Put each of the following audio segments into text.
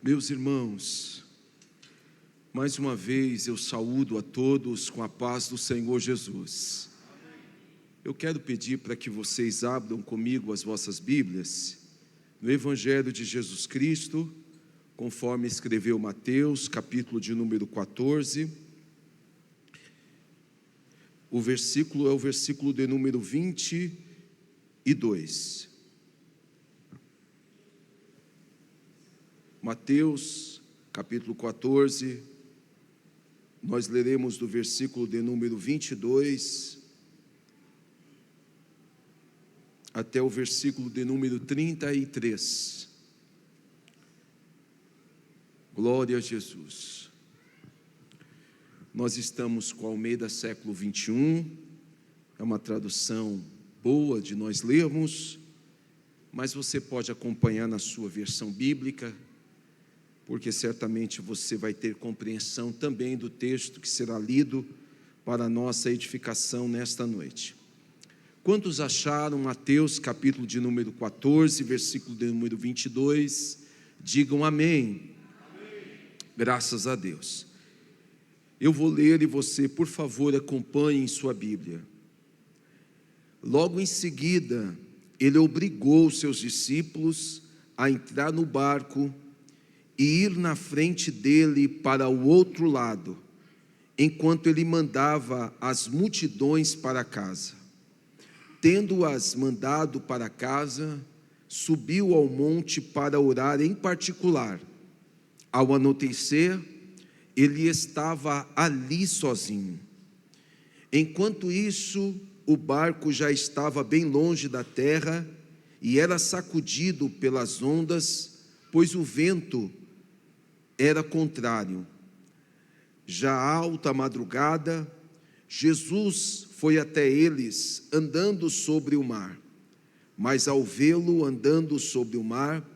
Meus irmãos, mais uma vez eu saúdo a todos com a paz do Senhor Jesus. Eu quero pedir para que vocês abram comigo as vossas Bíblias no Evangelho de Jesus Cristo, conforme escreveu Mateus, capítulo de número 14. O versículo é o versículo de número 22. Mateus, capítulo 14, nós leremos do versículo de número 22 até o versículo de número 33. Glória a Jesus. Nós estamos com a Almeida século 21, é uma tradução boa de nós lermos, mas você pode acompanhar na sua versão bíblica, porque certamente você vai ter compreensão também do texto que será lido para a nossa edificação nesta noite. Quantos acharam Mateus capítulo de número 14, versículo de número 22? Digam amém. Amém. Graças a Deus. Eu vou ler e você, por favor, acompanhe em sua Bíblia. Logo em seguida, ele obrigou os seus discípulos a entrar no barco e ir na frente dele para o outro lado, enquanto ele mandava as multidões para casa. Tendo-as mandado para casa, subiu ao monte para orar em particular. Ao anoitecer, ele estava ali sozinho. Enquanto isso, o barco já estava bem longe da terra e era sacudido pelas ondas, pois o vento era contrário. Já à alta madrugada, Jesus foi até eles andando sobre o mar. Mas ao vê-lo andando sobre o mar,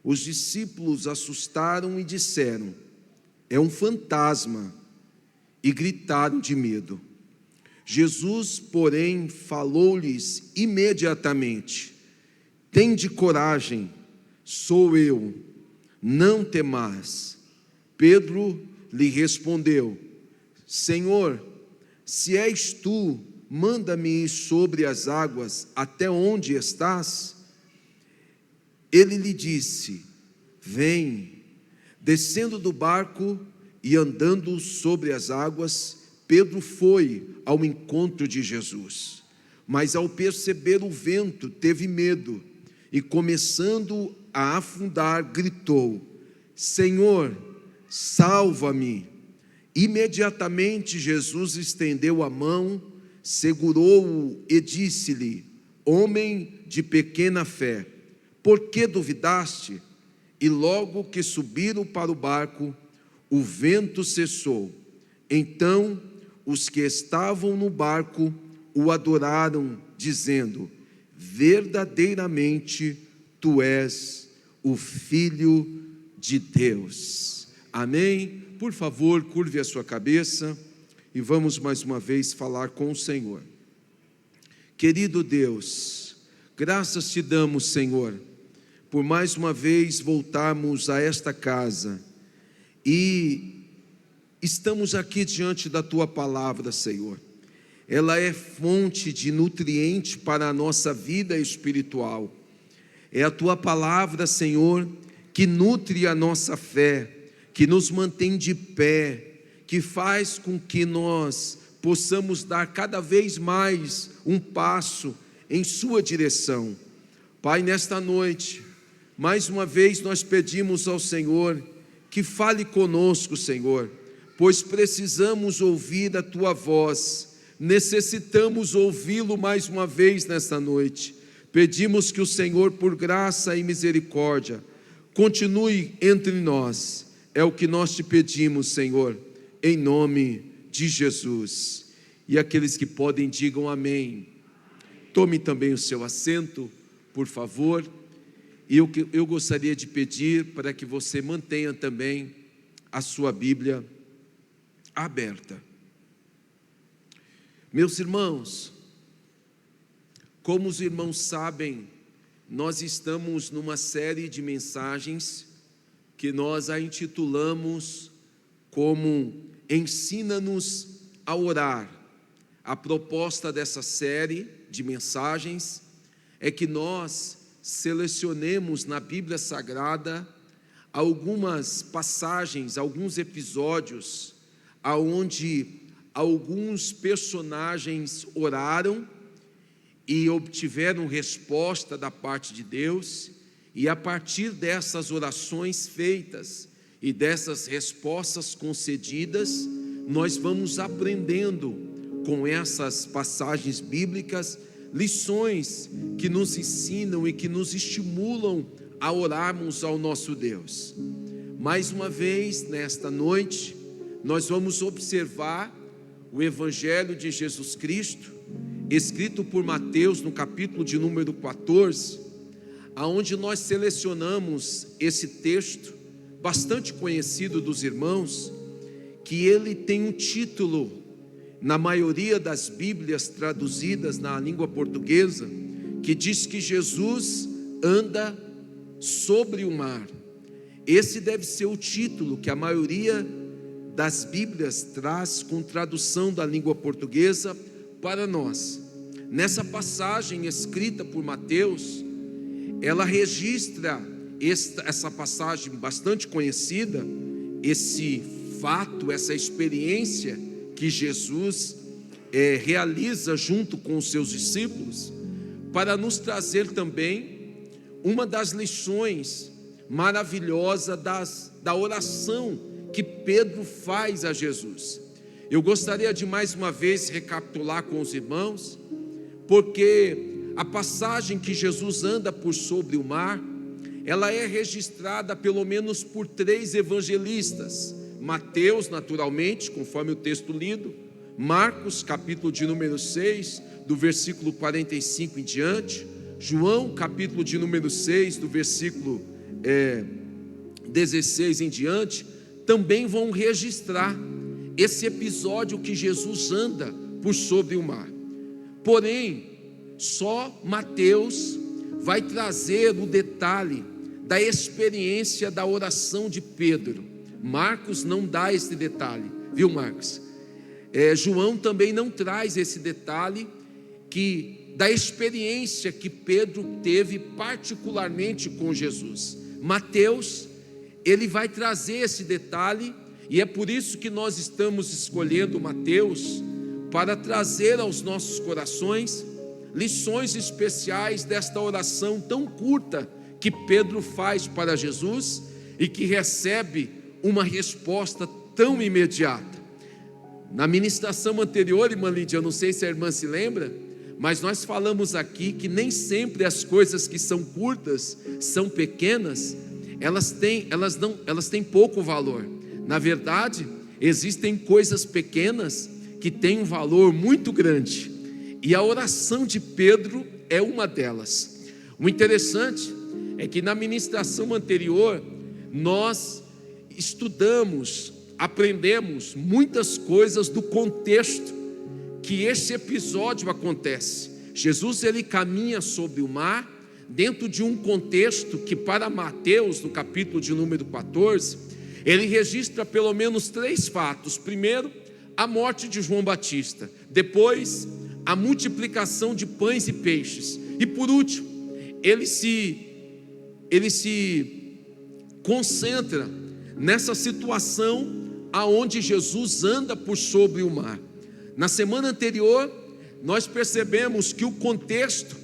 os discípulos assustaram e disseram: é um fantasma, e gritaram de medo. Jesus, porém, falou-lhes imediatamente: tende coragem, sou eu, não temais. Pedro lhe respondeu: Senhor, se és tu, manda-me ir sobre as águas até onde estás. Ele lhe disse: vem. Descendo do barco e andando sobre as águas, Pedro foi ao encontro de Jesus. Mas ao perceber o vento, teve medo e, começando a afundar, gritou: Senhor, salva-me. Imediatamente Jesus estendeu a mão, segurou-o e disse-lhe: homem de pequena fé, por que duvidaste? E logo que subiram para o barco, o vento cessou. Então os que estavam no barco o adoraram, dizendo: verdadeiramente tu és o Filho de Deus. Amém? Por favor, curve a sua cabeça e vamos mais uma vez falar com o Senhor. Querido Deus, graças te damos, Senhor, por mais uma vez voltarmos a esta casa e estamos aqui diante da tua palavra, Senhor. Ela é fonte de nutriente para a nossa vida espiritual. É a tua palavra, Senhor, que nutre a nossa fé, que nos mantém de pé, que faz com que nós possamos dar cada vez mais um passo em sua direção. Pai, nesta noite, mais uma vez nós pedimos ao Senhor que fale conosco, Senhor, pois precisamos ouvir a tua voz, necessitamos ouvi-lo mais uma vez nesta noite. Pedimos que o Senhor, por graça e misericórdia, continue entre nós. É o que nós te pedimos, Senhor, em nome de Jesus. E aqueles que podem, digam amém. Tome também o seu assento, por favor. E eu gostaria de pedir para que você mantenha também a sua Bíblia aberta. Meus irmãos, como os irmãos sabem, nós estamos numa série de mensagens que nós a intitulamos como Ensina-nos a Orar. A proposta dessa série de mensagens é que nós selecionemos na Bíblia Sagrada algumas passagens, alguns episódios, aonde alguns personagens oraram e obtiveram resposta da parte de Deus, e a partir dessas orações feitas e dessas respostas concedidas, nós vamos aprendendo com essas passagens bíblicas lições que nos ensinam e que nos estimulam a orarmos ao nosso Deus. Mais uma vez, nesta noite, nós vamos observar o Evangelho de Jesus Cristo, escrito por Mateus no capítulo de número 14, aonde nós selecionamos esse texto, bastante conhecido dos irmãos, que ele tem um título, na maioria das Bíblias traduzidas na língua portuguesa, que diz que Jesus anda sobre o mar. Esse deve ser o título que a maioria das Bíblias traz com tradução da língua portuguesa para nós. Nessa passagem escrita por Mateus, ela registra essa passagem bastante conhecida, esse fato, essa experiência que Jesus realiza junto com os seus discípulos, para nos trazer também uma das lições maravilhosas da oração que Pedro faz a Jesus. Eu gostaria de mais uma vez recapitular com os irmãos, porque a passagem que Jesus anda por sobre o mar, ela é registrada pelo menos por 3 evangelistas: Mateus, naturalmente, conforme o texto lido; Marcos, capítulo de número 6, do versículo 45 em diante; João, capítulo de número 6, do versículo 16 em diante, também vão registrar esse episódio que Jesus anda por sobre o mar. Porém, só Mateus vai trazer o detalhe da experiência da oração de Pedro. Marcos não dá esse detalhe, viu, Marcos? João também não traz esse detalhe da experiência que Pedro teve particularmente com Jesus. Mateus, ele vai trazer esse detalhe, e é por isso que nós estamos escolhendo Mateus, para trazer aos nossos corações lições especiais desta oração tão curta que Pedro faz para Jesus e que recebe uma resposta tão imediata. Na ministração anterior, irmã Lídia, eu não sei se a irmã se lembra, mas nós falamos aqui que nem sempre as coisas que são curtas, são pequenas, elas têm pouco valor. Na verdade, existem coisas pequenas que têm um valor muito grande, e a oração de Pedro é uma delas. O interessante é que na ministração anterior nós estudamos, aprendemos muitas coisas do contexto que esse episódio acontece. Jesus, ele caminha sobre o mar dentro de um contexto que, para Mateus, no capítulo de número 14, ele registra pelo menos 3 fatos. Primeiro, a morte de João Batista; depois, a multiplicação de pães e peixes; e por último, ele se concentra nessa situação aonde Jesus anda por sobre o mar. Na semana anterior, nós percebemos que o contexto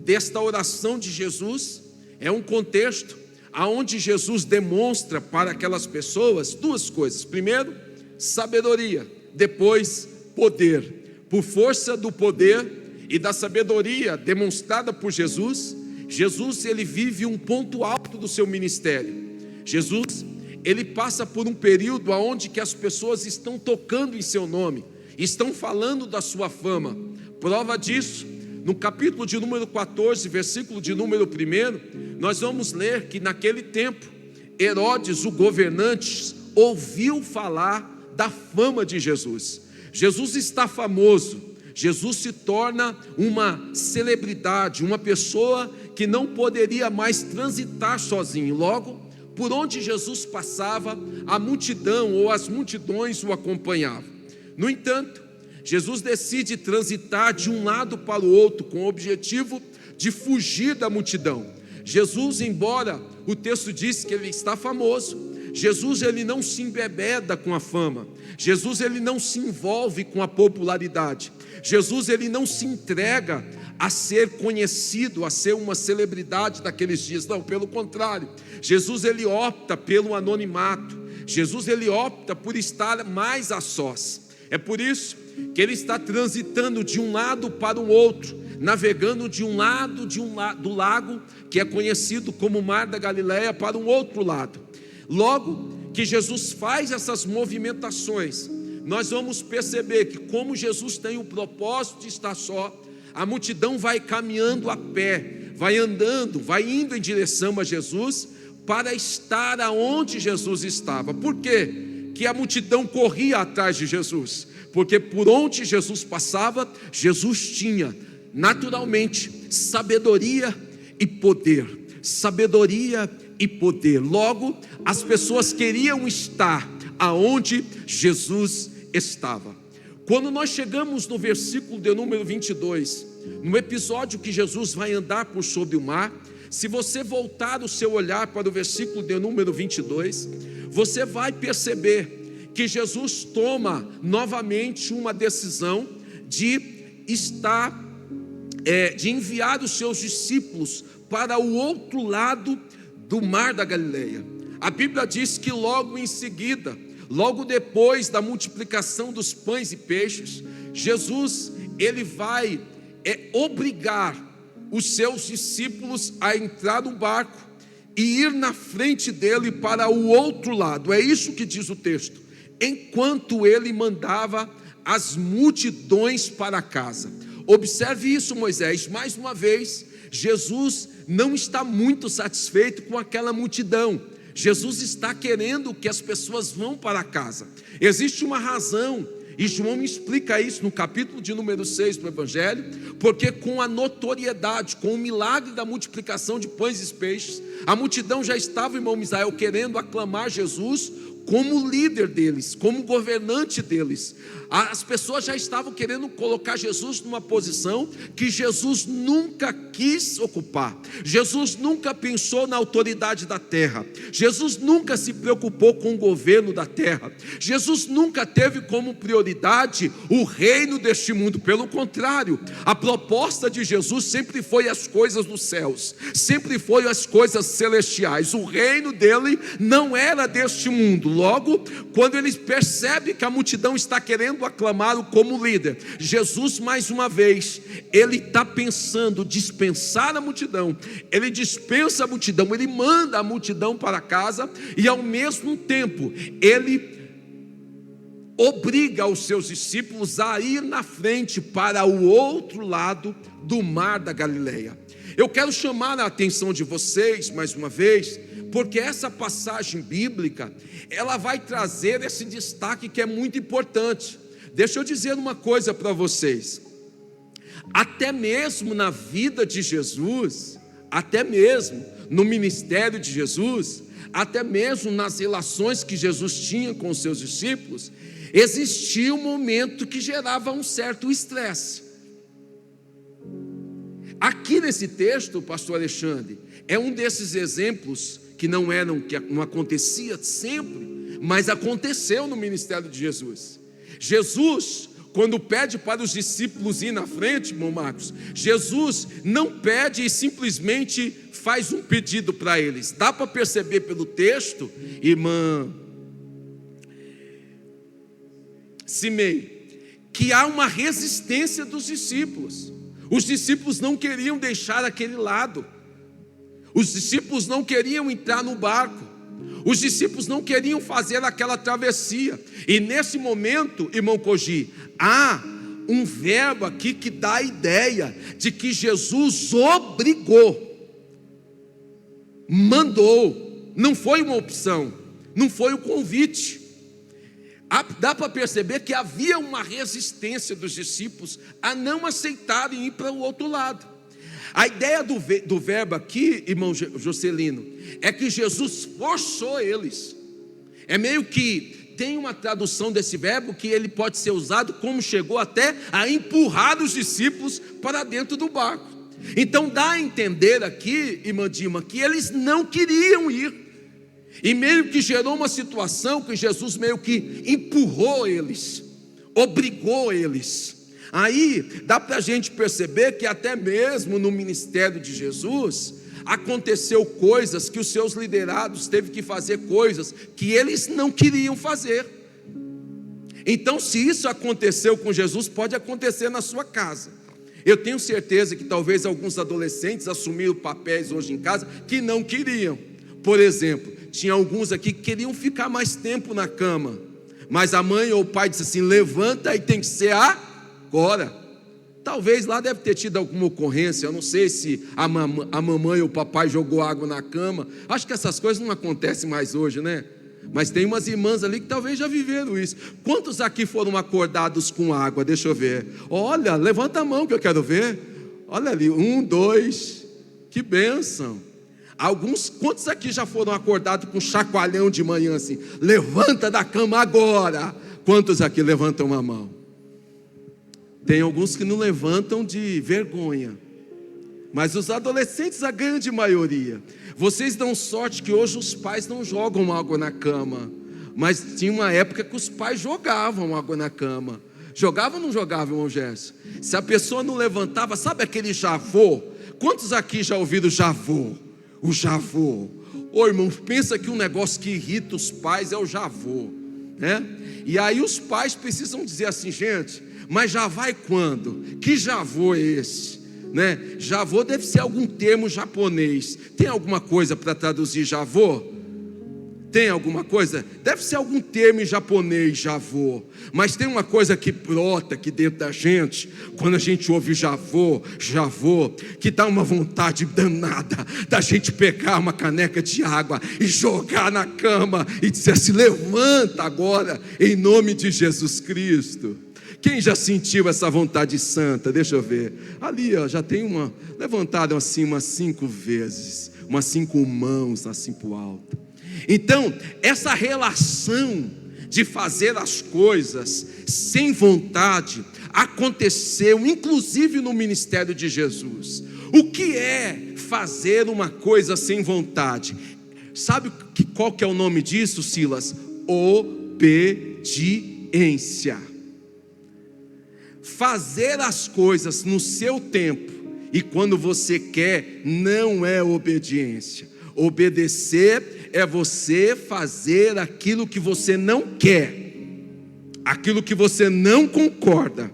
desta oração de Jesus é um contexto aonde Jesus demonstra para aquelas pessoas 2 coisas: primeiro, sabedoria; depois, poder. Por força do poder e da sabedoria demonstrada por Jesus, ele vive um ponto alto do seu ministério. Jesus, ele passa por um período onde que as pessoas estão tocando em seu nome, estão falando da sua fama. Prova disso, no capítulo de número 14, versículo de número 1, nós vamos ler que naquele tempo, Herodes, o governante, ouviu falar da fama de Jesus. Jesus está famoso, Jesus se torna uma celebridade, uma pessoa que não poderia mais transitar sozinho. Logo, por onde Jesus passava, a multidão ou as multidões o acompanhavam. No entanto, Jesus decide transitar de um lado para o outro, com o objetivo de fugir da multidão. Jesus, embora o texto diz que ele está famoso, Jesus ele não se embebeda com a fama. Jesus ele não se envolve com a popularidade. Jesus ele não se entrega a ser conhecido, a ser uma celebridade daqueles dias. Não, pelo contrário. Jesus ele opta pelo anonimato. Jesus ele opta por estar mais a sós. É por isso que ele está transitando de um lado para o outro, navegando de um lado do lago, que é conhecido como Mar da Galileia, para um outro lado. Logo que Jesus faz essas movimentações, nós vamos perceber que, como Jesus tem o propósito de estar só, a multidão vai caminhando a pé, vai andando, vai indo em direção a Jesus, para estar aonde Jesus estava. Por quê que a multidão corria atrás de Jesus? Porque por onde Jesus passava, Jesus tinha naturalmente sabedoria e poder. Sabedoria e poder. Logo, as pessoas queriam estar aonde Jesus estava. Quando nós chegamos no versículo de número 22, no episódio que Jesus vai andar por sobre o mar, se você voltar o seu olhar para o versículo de número 22, você vai perceber que Jesus toma novamente uma decisão de enviar os seus discípulos para o outro lado do Mar da Galileia. A Bíblia diz que logo em seguida, logo depois da multiplicação dos pães e peixes, Jesus ele vai obrigar os seus discípulos a entrar no barco e ir na frente dele para o outro lado. É isso que diz o texto. Enquanto ele mandava as multidões para casa. Observe isso, Moisés. Mais uma vez, Jesus não está muito satisfeito com aquela multidão. Jesus está querendo que as pessoas vão para casa. Existe uma razão, e João me explica isso no capítulo de número 6 do Evangelho, porque com a notoriedade, com o milagre da multiplicação de pães e peixes, a multidão já estava, irmão Misael, querendo aclamar Jesus como líder deles, como governante deles. As pessoas já estavam querendo colocar Jesus numa posição que Jesus nunca quis ocupar. Jesus nunca pensou na autoridade da terra. Jesus nunca se preocupou com o governo da terra. Jesus nunca teve como prioridade o reino deste mundo. Pelo contrário, a proposta de Jesus sempre foi as coisas dos céus, sempre foi as coisas celestiais. O reino dele não era deste mundo. Logo, quando ele percebe que a multidão está querendo aclamá-lo como líder, Jesus, mais uma vez, ele está pensando dispensar a multidão. Ele dispensa a multidão, ele manda a multidão para casa, e ao mesmo tempo ele obriga os seus discípulos a ir na frente para o outro lado do Mar da Galileia. Eu quero chamar a atenção de vocês mais uma vez, porque essa passagem bíblica, ela vai trazer esse destaque que é muito importante. Deixa eu dizer uma coisa para vocês. Até mesmo na vida de Jesus, até mesmo no ministério de Jesus, até mesmo nas relações que Jesus tinha com os seus discípulos, existia um momento que gerava um certo estresse. Aqui nesse texto, pastor Alexandre, é um desses exemplos que não acontecia sempre, mas aconteceu no ministério de Jesus. Jesus, quando pede para os discípulos ir na frente, irmão Marcos, Jesus não pede e simplesmente faz um pedido para eles. Dá para perceber pelo texto, irmã Simei, que há uma resistência dos discípulos. Os discípulos não queriam deixar aquele lado. Os discípulos não queriam entrar no barco. Os discípulos não queriam fazer aquela travessia. E nesse momento, irmão Koji, há um verbo aqui que dá a ideia de que Jesus obrigou, mandou. Não foi uma opção, não foi um convite. Dá para perceber que havia uma resistência dos discípulos a não aceitarem ir para o outro lado. A ideia do verbo aqui, irmão Jocelino, é que Jesus forçou eles. É meio que tem uma tradução desse verbo que ele pode ser usado como chegou até a empurrar os discípulos para dentro do barco. Então dá a entender aqui, irmã Dima, que eles não queriam ir. E meio que gerou uma situação que Jesus meio que empurrou eles, obrigou eles. Aí dá para a gente perceber que até mesmo no ministério de Jesus aconteceu coisas que os seus liderados teve que fazer coisas que eles não queriam fazer. Então, se isso aconteceu com Jesus, pode acontecer na sua casa. Eu tenho certeza que talvez alguns adolescentes assumiram papéis hoje em casa que não queriam. Por exemplo, tinha alguns aqui que queriam ficar mais tempo na cama, mas a mãe ou o pai disse assim: levanta e tem que ser agora. Talvez lá deve ter tido alguma ocorrência. Eu não sei se a mamãe ou o papai jogou água na cama. Acho que essas coisas não acontecem mais hoje, né? Mas tem umas irmãs ali que talvez já viveram isso. Quantos aqui foram acordados com água? Deixa eu ver. Olha, levanta a mão que eu quero ver. Olha ali, 1, 2. Que bênção. Quantos aqui já foram acordados com chacoalhão de manhã assim? Levanta da cama agora. Quantos aqui levantam a mão? Tem alguns que não levantam de vergonha, mas os adolescentes, a grande maioria. Vocês dão sorte que hoje os pais não jogam água na cama, mas tinha uma época que os pais jogavam água na cama. Jogava ou não jogava, irmão Gerson? Se a pessoa não levantava, sabe aquele javô? Quantos aqui já ouviram javô? O javô. Ô irmão, pensa que um negócio que irrita os pais é o javô, né? E aí os pais precisam dizer assim: gente, mas já vai quando? Que javô é esse? Né? Javô deve ser algum termo japonês. Tem alguma coisa para traduzir javô? Tem alguma coisa? Deve ser algum termo em japonês, javô. Mas tem uma coisa que brota aqui dentro da gente, quando a gente ouve javô, que dá uma vontade danada da gente pegar uma caneca de água e jogar na cama e dizer assim: levanta agora, em nome de Jesus Cristo. Quem já sentiu essa vontade santa? Deixa eu ver. Ali, ó, já tem uma. Levantaram assim umas 5 vezes. Umas 5 mãos assim para o alto. Então, essa relação de fazer as coisas sem vontade aconteceu, inclusive no ministério de Jesus. O que é fazer uma coisa sem vontade? Sabe qual que é o nome disso, Silas? Obediência. Fazer as coisas no seu tempo e quando você quer não é obediência. Obedecer é você fazer aquilo que você não quer, aquilo que você não concorda.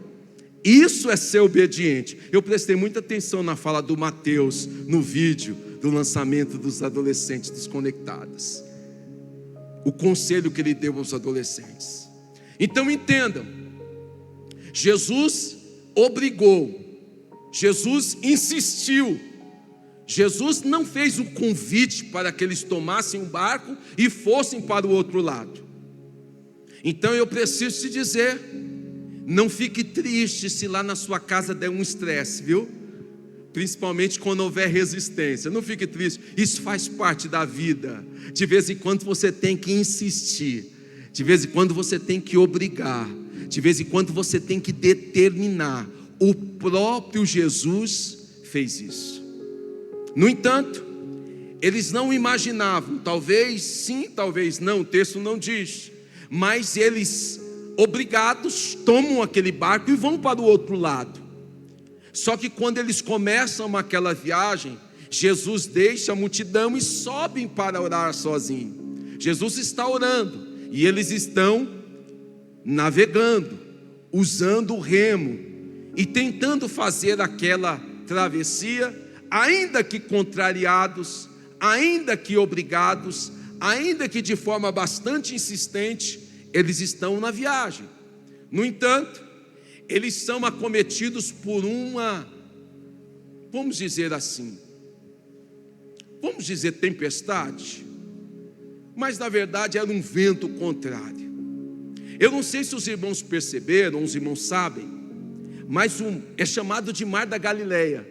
Isso é ser obediente. Eu prestei muita atenção na fala do Mateus no vídeo do lançamento dos adolescentes desconectados. O conselho que ele deu aos adolescentes. Então entendam. Jesus obrigou, Jesus insistiu, Jesus não fez um convite para que eles tomassem o barco e fossem para o outro lado. Então eu preciso te dizer, não fique triste se lá na sua casa der um estresse, viu? Principalmente quando houver resistência, não fique triste, isso faz parte da vida. De vez em quando você tem que insistir, de vez em quando você tem que obrigar, de vez em quando você tem que determinar. O próprio Jesus fez isso. No entanto, eles não imaginavam, talvez sim, talvez não, o texto não diz, mas eles, obrigados, tomam aquele barco e vão para o outro lado. Só que quando eles começam aquela viagem, Jesus deixa a multidão e sobem para orar sozinho. Jesus está orando e eles estão navegando, usando o remo e tentando fazer aquela travessia, ainda que contrariados, ainda que obrigados, ainda que de forma bastante insistente, eles estão na viagem. No entanto, eles são acometidos por uma, vamos dizer assim, vamos dizer tempestade, mas na verdade era um vento contrário. Eu não sei se os irmãos perceberam, os irmãos sabem, mas é chamado de Mar da Galileia.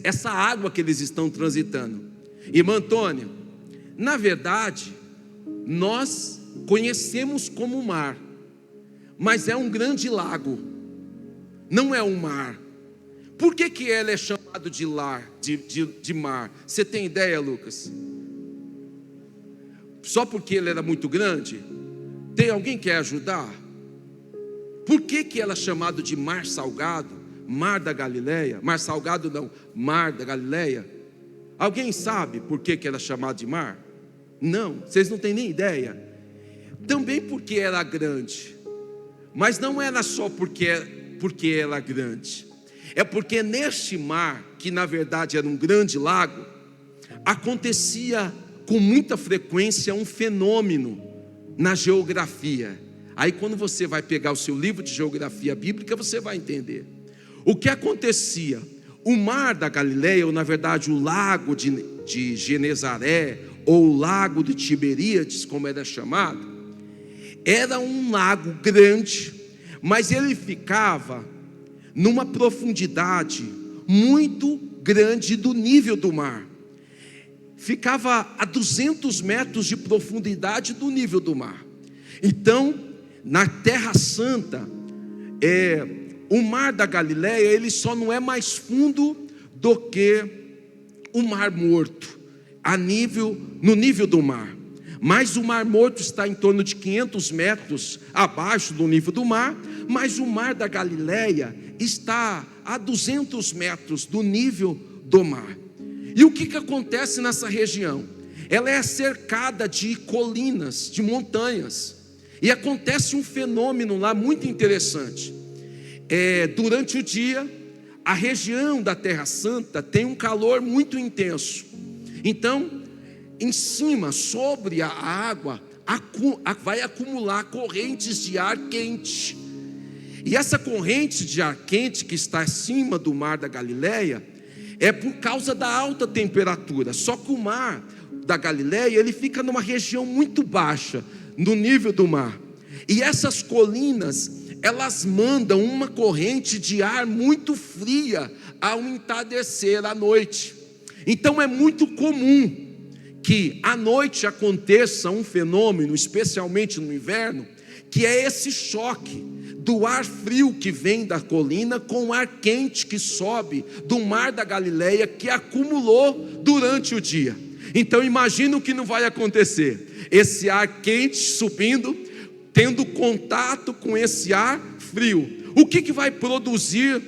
essa água que eles estão transitando. Irmã Antônia, na verdade, nós conhecemos como mar, mas é um grande lago, não é um mar. Por que ele é chamado de mar? Você tem ideia, Lucas? Só porque ele era muito grande? Tem alguém que quer ajudar? Por que ela é chamado de mar salgado? Mar da Galileia? Mar salgado não, mar da Galileia. Alguém sabe por que ela é chamada de mar? Não, vocês não têm nem ideia. Também porque era grande, mas não era só porque ela é grande. É porque neste mar, que na verdade era um grande lago, acontecia com muita frequência um fenômeno na geografia. Aí quando você vai pegar o seu livro de geografia bíblica, você vai entender. O que acontecia? O mar da Galileia, ou na verdade o lago de Genezaré, ou o lago de Tiberíades, como era chamado, era um lago grande, mas ele ficava numa profundidade muito grande do nível do mar. Ficava a 200 metros de profundidade do nível do mar. Então, na Terra Santa, o mar da Galileia, ele só não é mais fundo do que o Mar Morto, no nível do mar. Mas o Mar Morto está em torno de 500 metros abaixo do nível do mar, mas o mar da Galileia está a 200 metros do nível do mar. E o que acontece nessa região? Ela é cercada de colinas, de montanhas, e acontece um fenômeno lá muito interessante. Durante o dia, a região da Terra Santa tem um calor muito intenso. Então, em cima, sobre a água, vai acumular correntes de ar quente. E essa corrente de ar quente que está acima do mar da Galileia é por causa da alta temperatura. Só que o mar da Galileia, ele fica numa região muito baixa, no nível do mar. E essas colinas, elas mandam uma corrente de ar muito fria ao entardecer à noite. Então é muito comum que à noite aconteça um fenômeno, especialmente no inverno, que é esse choque do ar frio que vem da colina com o ar quente que sobe do mar da Galileia, que acumulou durante o dia. Então imagina o que não vai acontecer: esse ar quente subindo, tendo contato com esse ar frio. O que vai produzir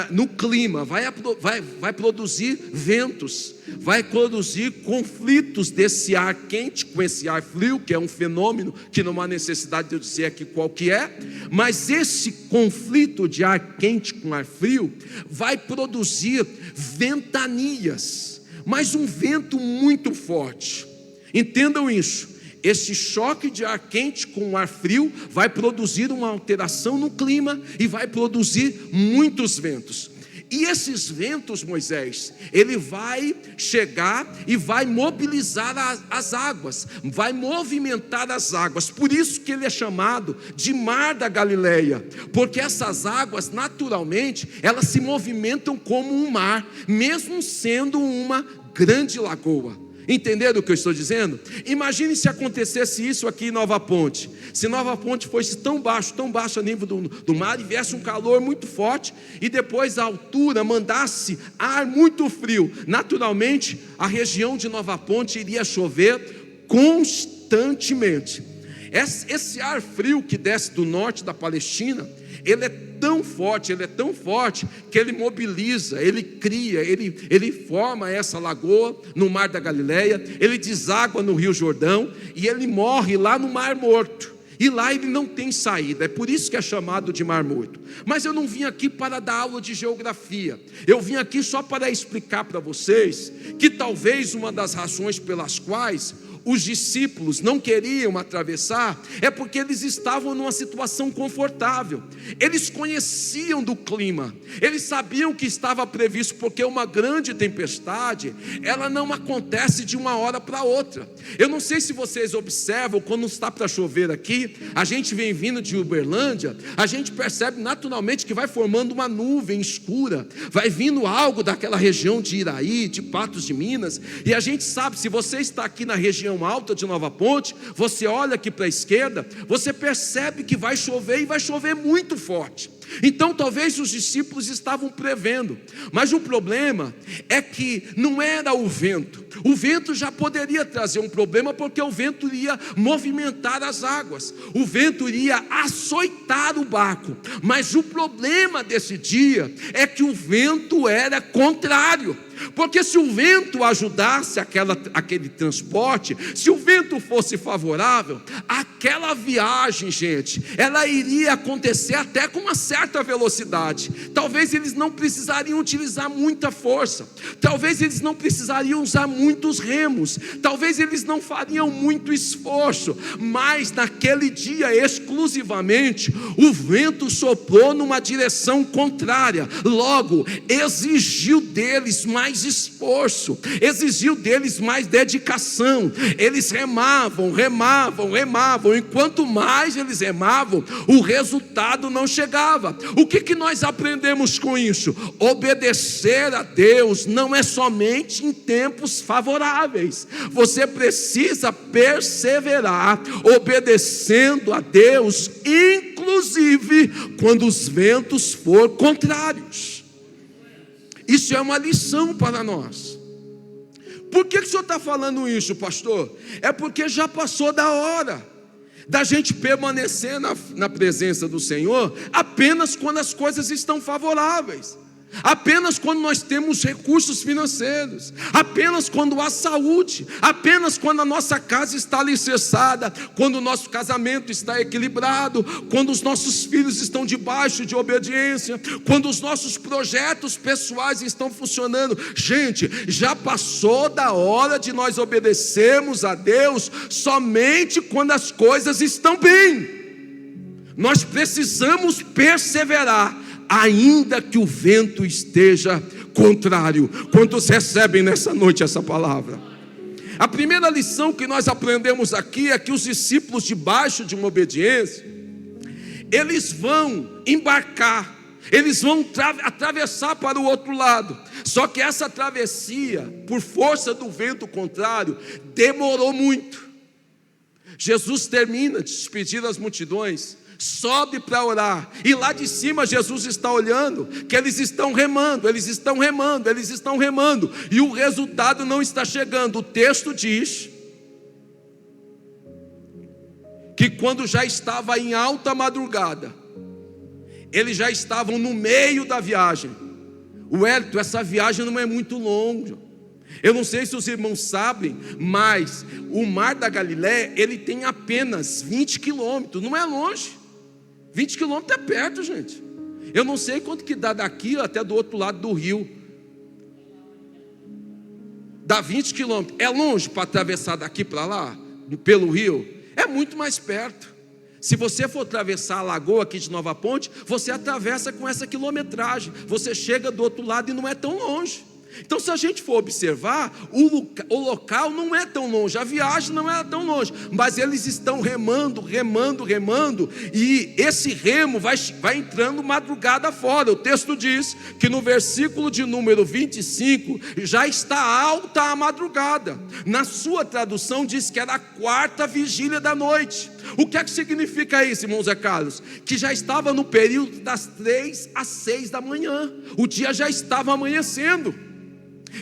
no clima? Vai produzir ventos, vai produzir conflitos desse ar quente com esse ar frio, que é um fenômeno que não há necessidade de eu dizer aqui qual que é, mas esse conflito de ar quente com ar frio vai produzir ventanias, mas um vento muito forte. Entendam isso. Esse choque de ar quente com ar frio vai produzir uma alteração no clima e vai produzir muitos ventos. E esses ventos, Moisés, ele vai chegar e vai mobilizar as águas, vai movimentar as águas. Por isso que ele é chamado de Mar da Galileia, porque essas águas, naturalmente, elas se movimentam como um mar, mesmo sendo uma grande lagoa. Entenderam o que eu estou dizendo? Imagine se acontecesse isso aqui em Nova Ponte. Se Nova Ponte fosse tão baixo a nível do mar, e viesse um calor muito forte, e depois a altura mandasse ar muito frio, naturalmente a região de Nova Ponte iria chover constantemente. Esse ar frio que desce do norte da Palestina, ele é tão forte que ele mobiliza, ele cria, ele forma essa lagoa no Mar da Galileia, ele deságua no Rio Jordão e ele morre lá no Mar Morto. E lá ele não tem saída, é por isso que é chamado de Mar Morto. Mas eu não vim aqui para dar aula de geografia, eu vim aqui só para explicar para vocês que talvez uma das razões pelas quais os discípulos não queriam atravessar é porque eles estavam numa situação confortável. Eles conheciam do clima, eles sabiam que estava previsto, porque uma grande tempestade, ela não acontece de uma hora para outra. Eu não sei se vocês observam, quando está para chover aqui, a gente vem vindo de Uberlândia, a gente percebe naturalmente que vai formando uma nuvem escura, vai vindo algo daquela região de Iraí, de Patos de Minas, e a gente sabe, se você está aqui na região alta de Nova Ponte, você olha aqui para a esquerda, você percebe que vai chover, e vai chover muito forte. Então talvez os discípulos estavam prevendo, mas o problema é que não era o vento já poderia trazer um problema, porque o vento iria movimentar as águas, o vento iria açoitar o barco, mas o problema desse dia é que o vento era contrário. Porque se o vento ajudasse aquele transporte, se o vento fosse favorável, aquela viagem, gente, ela iria acontecer até com uma certa velocidade. Talvez eles não precisariam utilizar muita força, talvez eles não precisariam usar muitos remos, talvez eles não fariam muito esforço, mas naquele dia exclusivamente, o vento soprou numa direção contrária, logo exigiu deles mais esforço, exigiu deles mais dedicação. Eles remavam, e quanto mais eles remavam, o resultado não chegava. O que nós aprendemos com isso? Obedecer a Deus não é somente em tempos favoráveis, você precisa perseverar obedecendo a Deus, inclusive quando os ventos for contrários. Isso é uma lição para nós. Por que o senhor está falando isso, pastor? É porque já passou da hora da gente permanecer na presença do Senhor apenas quando as coisas estão favoráveis, apenas quando nós temos recursos financeiros, apenas quando há saúde, apenas quando a nossa casa está alicerçada, quando o nosso casamento está equilibrado, quando os nossos filhos estão debaixo de obediência, quando os nossos projetos pessoais estão funcionando. Gente, já passou da hora de nós obedecermos a Deus somente quando as coisas estão bem. Nós precisamos perseverar, ainda que o vento esteja contrário. Quantos recebem nessa noite essa palavra? A primeira lição que nós aprendemos aqui é que os discípulos, debaixo de uma obediência, eles vão embarcar, eles vão atravessar para o outro lado. Só que essa travessia, por força do vento contrário, demorou muito. Jesus termina de despedir as multidões, sobe para orar, e lá de cima Jesus está olhando, que eles estão remando, e o resultado não está chegando. O texto diz que quando já estava em alta madrugada, eles já estavam no meio da viagem. Wellington, essa viagem não é muito longa. Eu não sei se os irmãos sabem, mas o Mar da Galileia, ele tem apenas 20 quilômetros, não é longe. 20 quilômetros é perto, gente. Eu não sei quanto que dá daqui até do outro lado do rio. Dá 20 quilômetros. É longe para atravessar daqui para lá, pelo rio? É muito mais perto. Se você for atravessar a lagoa aqui de Nova Ponte, você atravessa com essa quilometragem. Você chega do outro lado e não é tão longe. Então, se a gente for observar, o local não é tão longe, a viagem não é tão longe, mas eles estão remando, e esse remo vai entrando madrugada fora. O texto diz que no versículo de número 25, já está alta a madrugada. Na sua tradução diz que era a 4ª vigília da noite. O que é que significa isso, irmãos Zé Carlos? Que já estava no período das 3 às 6 da manhã, o dia já estava amanhecendo.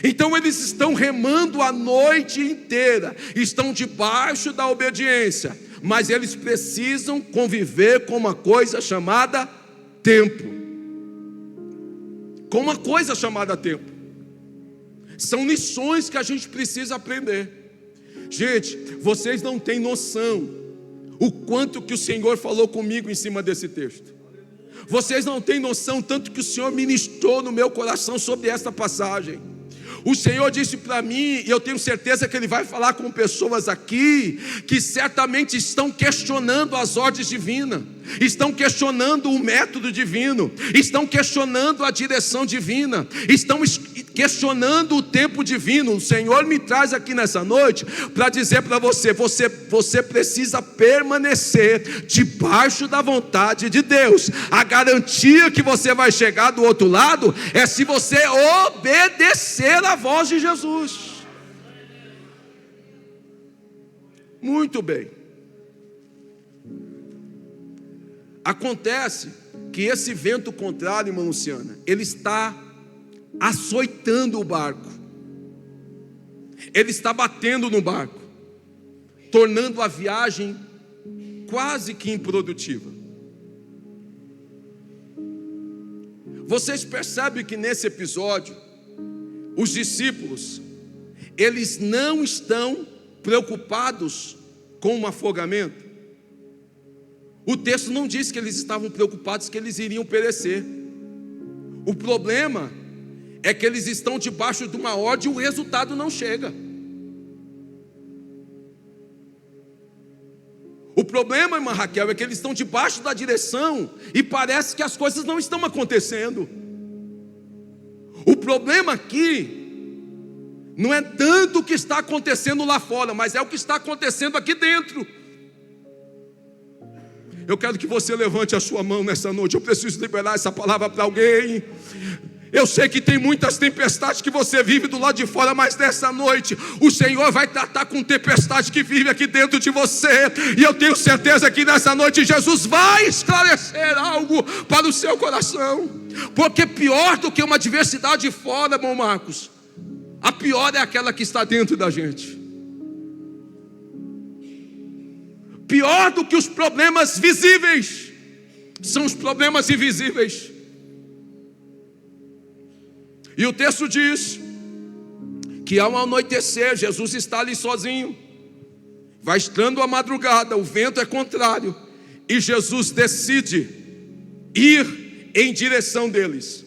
Então eles estão remando a noite inteira, estão debaixo da obediência, mas eles precisam conviver com uma coisa chamada tempo. São lições que a gente precisa aprender. Gente, vocês não têm noção o quanto que o Senhor falou comigo em cima desse texto. Vocês não têm noção tanto que o Senhor ministrou no meu coração sobre esta passagem. O Senhor disse para mim, e eu tenho certeza que Ele vai falar com pessoas aqui, que certamente estão questionando as ordens divinas, estão questionando o método divino, estão questionando a direção divina, estão questionando o tempo divino. O Senhor me traz aqui nessa noite para dizer para você, você precisa permanecer debaixo da vontade de Deus. A garantia que você vai chegar do outro lado é se você obedecer a voz de Jesus. Muito bem. Acontece que esse vento contrário, irmã Luciana, ele está açoitando o barco, ele está batendo no barco, tornando a viagem quase que improdutiva. Vocês percebem que nesse episódio, os discípulos, eles não estão preocupados com um afogamento. O texto não diz que eles estavam preocupados que eles iriam perecer. O problema é que eles estão debaixo de uma ordem e o resultado não chega. O problema, irmã Raquel, é que eles estão debaixo da direção e parece que as coisas não estão acontecendo. O problema aqui não é tanto o que está acontecendo lá fora, mas é o que está acontecendo aqui dentro. Eu quero que você levante a sua mão nessa noite. Eu preciso liberar essa palavra para alguém. Eu sei que tem muitas tempestades que você vive do lado de fora, mas nessa noite o Senhor vai tratar com tempestade que vive aqui dentro de você. E eu tenho certeza que nessa noite Jesus vai esclarecer algo para o seu coração. Porque pior do que uma adversidade fora, irmão Marcos, a pior é aquela que está dentro da gente. Pior do que os problemas visíveis são os problemas invisíveis. E o texto diz que ao anoitecer, Jesus está ali sozinho, vai estando a madrugada, o vento é contrário, e Jesus decide ir em direção deles.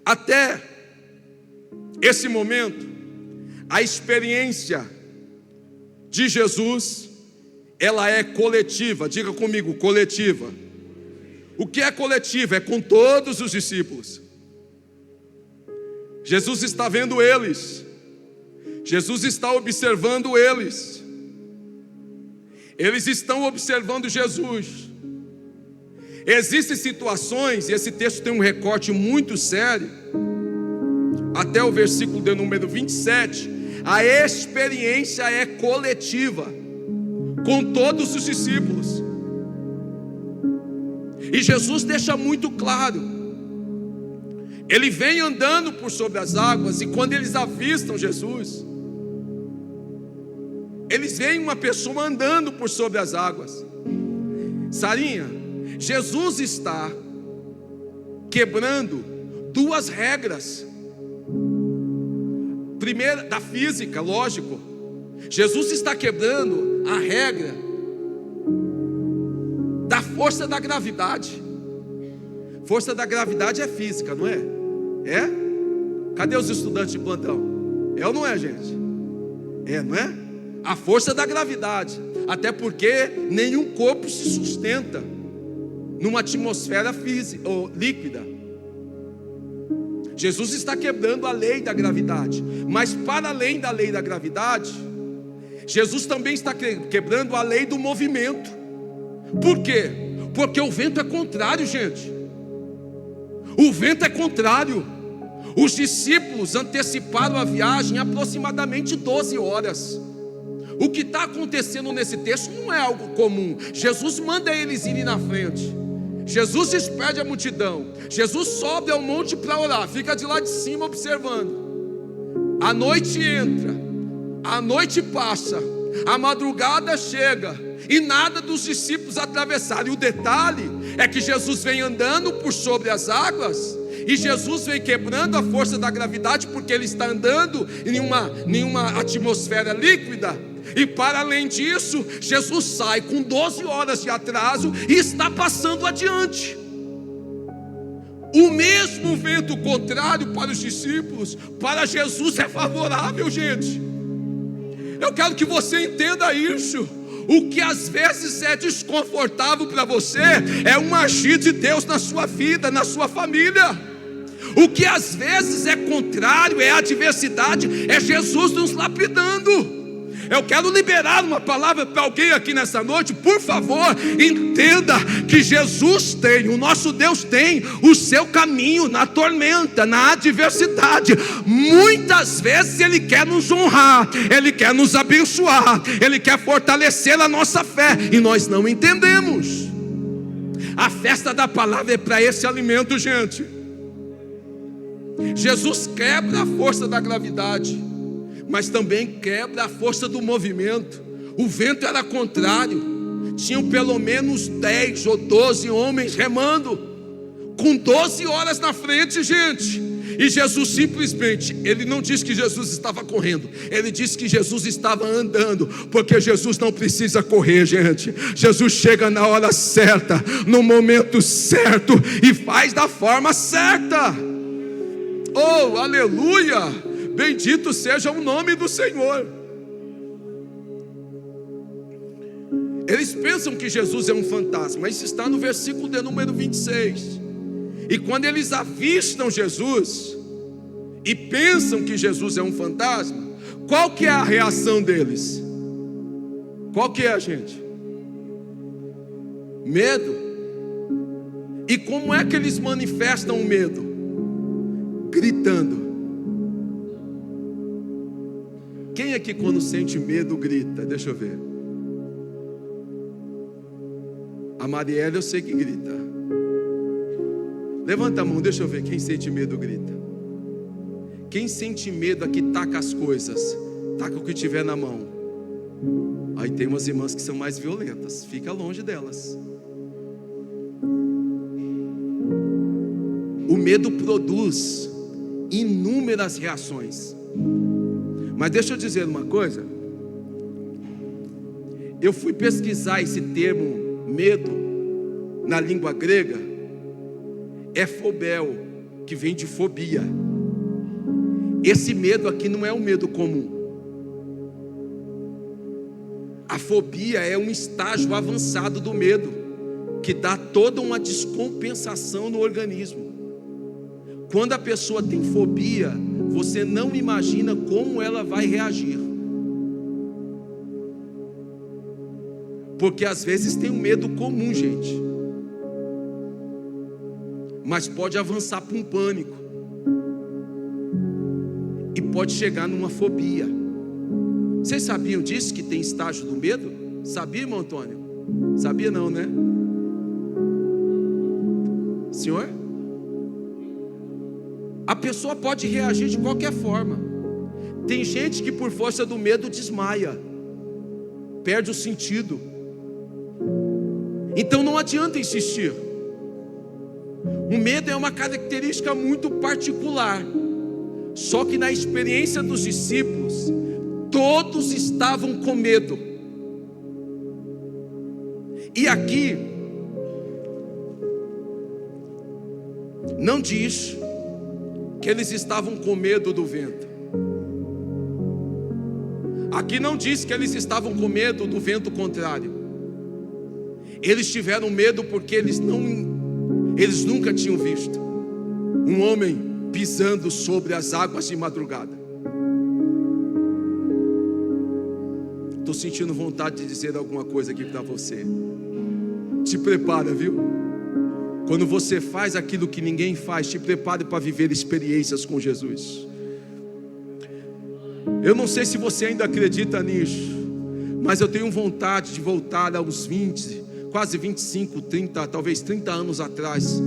Até esse momento, a experiência de Jesus, ela é coletiva. Diga comigo, coletiva. O que é coletiva? É com todos os discípulos. Jesus está vendo eles, Jesus está observando eles, eles estão observando Jesus. Existem situações, e esse texto tem um recorte muito sério, até o versículo de número 27, a experiência é coletiva, com todos os discípulos, e Jesus deixa muito claro. Ele vem andando por sobre as águas, e quando eles avistam Jesus, eles veem uma pessoa andando por sobre as águas. Sarinha, Jesus está quebrando duas regras. Primeira, da física, lógico. Jesus está quebrando a regra da força da gravidade. Força da gravidade é física, não é? É? Cadê os estudantes de plantão? É ou não é, gente? É, não é? A força da gravidade. Até porque nenhum corpo se sustenta numa atmosfera física ou líquida. Jesus está quebrando a lei da gravidade. Mas para além da lei da gravidade, Jesus também está quebrando a lei do movimento. Por quê? Porque o vento é contrário, gente. O vento é contrário. Os discípulos anteciparam a viagem aproximadamente 12 horas. O que está acontecendo nesse texto não é algo comum. Jesus manda eles irem na frente. Jesus despede a multidão. Jesus sobe ao monte para orar. Fica de lá de cima observando. A noite entra, a noite passa, a madrugada chega, e nada dos discípulos atravessarem. E o detalhe é que Jesus vem andando por sobre as águas, e Jesus vem quebrando a força da gravidade, porque ele está andando em uma atmosfera líquida. E para além disso, Jesus sai com 12 horas de atraso e está passando adiante. O mesmo vento contrário para os discípulos, para Jesus é favorável, gente. Eu quero que você entenda isso. O que às vezes é desconfortável para você é um agir de Deus na sua vida, na sua família. O que às vezes é contrário, é adversidade, é Jesus nos lapidando. Eu quero liberar uma palavra para alguém aqui nessa noite. Por favor, entenda que Jesus tem, o nosso Deus tem o seu caminho na tormenta, na adversidade. Muitas vezes Ele quer nos honrar, Ele quer nos abençoar, Ele quer fortalecer a nossa fé, e nós não entendemos. A festa da palavra é para esse alimento, gente. Jesus quebra a força da gravidade, mas também quebra a força do movimento. O vento era contrário. Tinham pelo menos 10 ou 12 homens remando, com 12 horas na frente, gente. E Jesus simplesmente, Ele não disse que Jesus estava correndo, Ele disse que Jesus estava andando, porque Jesus não precisa correr, gente. Jesus chega na hora certa, no momento certo, e faz da forma certa. Oh, aleluia! Bendito seja o nome do Senhor. Eles pensam que Jesus é um fantasma. Isso está no versículo de número 26. E quando eles avistam Jesus e pensam que Jesus é um fantasma, qual que é a reação deles? Qual que é, gente? Medo. E como é que eles manifestam o medo? Gritando. Quem aqui quando sente medo grita? Deixa eu ver. A Marielle eu sei que grita. Levanta a mão, deixa eu ver. Quem sente medo grita. Quem sente medo aqui taca as coisas. Taca o que tiver na mão. Aí tem umas irmãs que são mais violentas. Fica longe delas. O medo produz inúmeras reações. Mas deixa eu dizer uma coisa. Eu fui pesquisar esse termo medo na língua grega. É phobel, que vem de fobia. Esse medo aqui não é um medo comum. A fobia é um estágio avançado do medo, que dá toda uma descompensação no organismo. Quando a pessoa tem fobia, você não imagina como ela vai reagir. Porque às vezes tem um medo comum, gente, mas pode avançar para um pânico, e pode chegar numa fobia. Vocês sabiam disso, que tem estágio do medo? Sabia, irmão Antônio? Sabia não, né? Senhor? A pessoa pode reagir de qualquer forma. Tem gente que por força do medo desmaia, perde o sentido. Então não adianta insistir. O medo é uma característica muito particular. Só que na experiência dos discípulos, todos estavam com medo. E aqui não diz que eles estavam com medo do vento. Aqui não diz que eles estavam com medo do vento contrário. Eles tiveram medo porque eles nunca tinham visto um homem pisando sobre as águas de madrugada. Estou sentindo vontade de dizer alguma coisa aqui para você. Te prepara, viu? Quando você faz aquilo que ninguém faz, te prepare para viver experiências com Jesus. Eu não sei se você ainda acredita nisso, mas eu tenho vontade de voltar aos 20, quase 25, 30, talvez 30 anos atrás,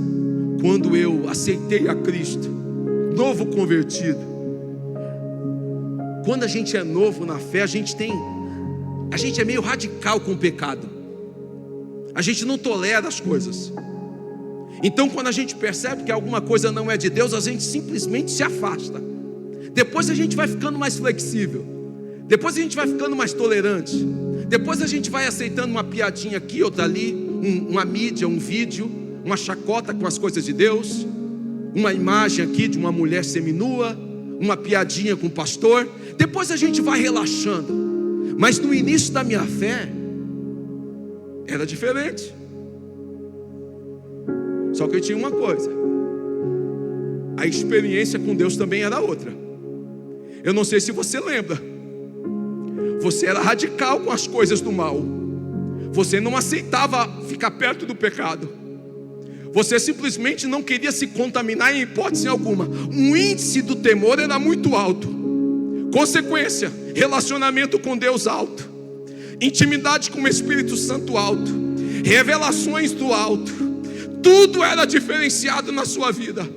quando eu aceitei a Cristo, novo convertido. Quando a gente é novo na fé, a gente é meio radical com o pecado. A gente não tolera as coisas. Então quando a gente percebe que alguma coisa não é de Deus, a gente simplesmente se afasta. Depois a gente vai ficando mais flexível. Depois a gente vai ficando mais tolerante. Depois a gente vai aceitando uma piadinha aqui, outra ali, uma mídia, um vídeo, uma chacota com as coisas de Deus. uma imagem aqui de uma mulher seminua, uma piadinha com o pastor. Depois a gente vai relaxando. Mas no início da minha fé era diferente. Só que eu tinha uma coisa: a experiência com Deus também era outra. Eu não sei se você lembra. Você era radical com as coisas do mal. Você não aceitava ficar perto do pecado. Você simplesmente não queria se contaminar em hipótese alguma. O índice do temor era muito alto. Consequência: relacionamento com Deus alto, intimidade com o Espírito Santo alto, revelações do alto. Tudo era diferenciado na sua vida.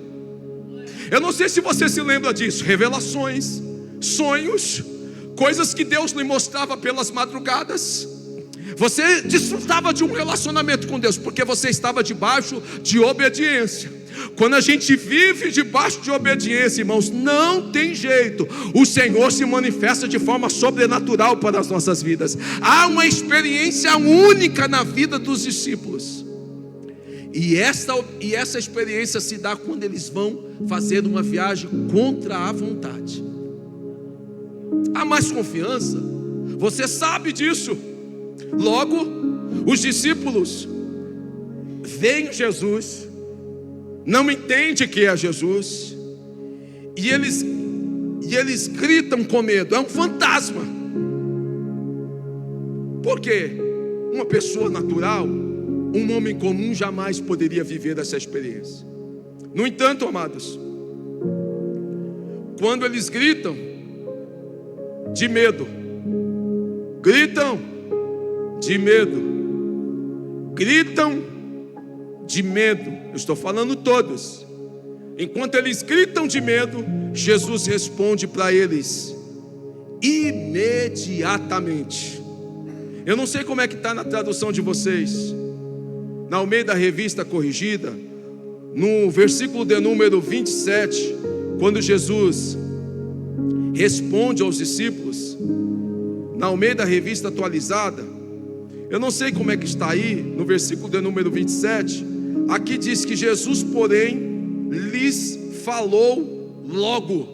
Eu não sei se você se lembra disso. Revelações, sonhos, coisas que Deus lhe mostrava pelas madrugadas. Você desfrutava de um relacionamento com Deus, porque você estava debaixo de obediência. Quando a gente vive debaixo de obediência, irmãos, não tem jeito. O Senhor se manifesta de forma sobrenatural para as nossas vidas. Há uma experiência única na vida dos discípulos. E essa experiência se dá quando eles vão fazer uma viagem contra a vontade. Há mais confiança. Você sabe disso. Logo, os discípulos veem Jesus, não entendem que é Jesus, e eles gritam com medo: é um fantasma. Por quê? Uma pessoa natural, um homem comum, jamais poderia viver essa experiência. No entanto, amados, quando eles gritam de medo, gritam de medo, eu estou falando todos. Enquanto eles gritam de medo, Jesus responde para eles imediatamente. Eu não sei como é que está na tradução de vocês. Na Almeida Revista Corrigida, no versículo de número 27, quando Jesus responde aos discípulos, na Almeida Revista Atualizada, eu não sei como é que está aí, no versículo de número 27, aqui diz que Jesus, porém, lhes falou logo.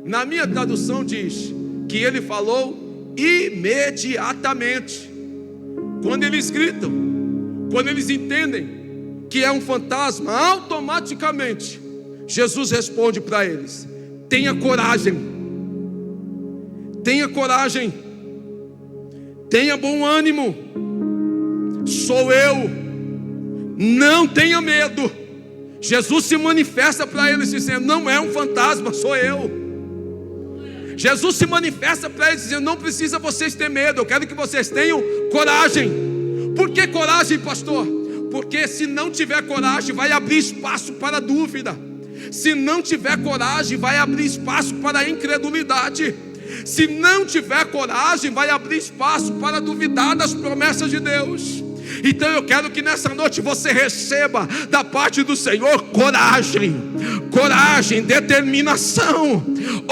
Na minha tradução diz que ele falou imediatamente. Quando eles gritam, quando eles entendem que é um fantasma, automaticamente Jesus responde para eles: tenha coragem, tenha coragem, tenha bom ânimo, sou eu, não tenha medo. Jesus se manifesta para eles dizendo: não é um fantasma, sou eu. Jesus se manifesta para eles dizendo: não precisa vocês ter medo, eu quero que vocês tenham coragem. Por que coragem, pastor? Porque se não tiver coragem, vai abrir espaço para dúvida. Se não tiver coragem, vai abrir espaço para a incredulidade. Se não tiver coragem, vai abrir espaço para duvidar das promessas de Deus. Então eu quero que nessa noite você receba da parte do Senhor coragem, determinação,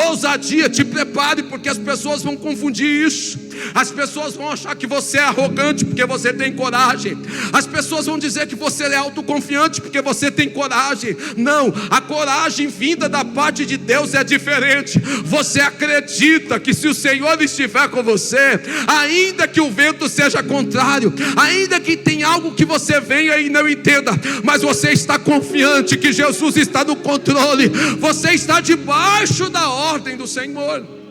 ousadia. Te prepare, porque as pessoas vão confundir isso. As pessoas vão achar que você é arrogante porque você tem coragem. As pessoas vão dizer que você é autoconfiante porque você tem coragem. Não, a coragem vinda da parte de Deus é diferente. Você acredita que se o Senhor estiver com você, ainda que o vento seja contrário, ainda que tenha algo que você venha e não entenda, mas você está confiante que Jesus está no controle. Você está debaixo da ordem do Senhor.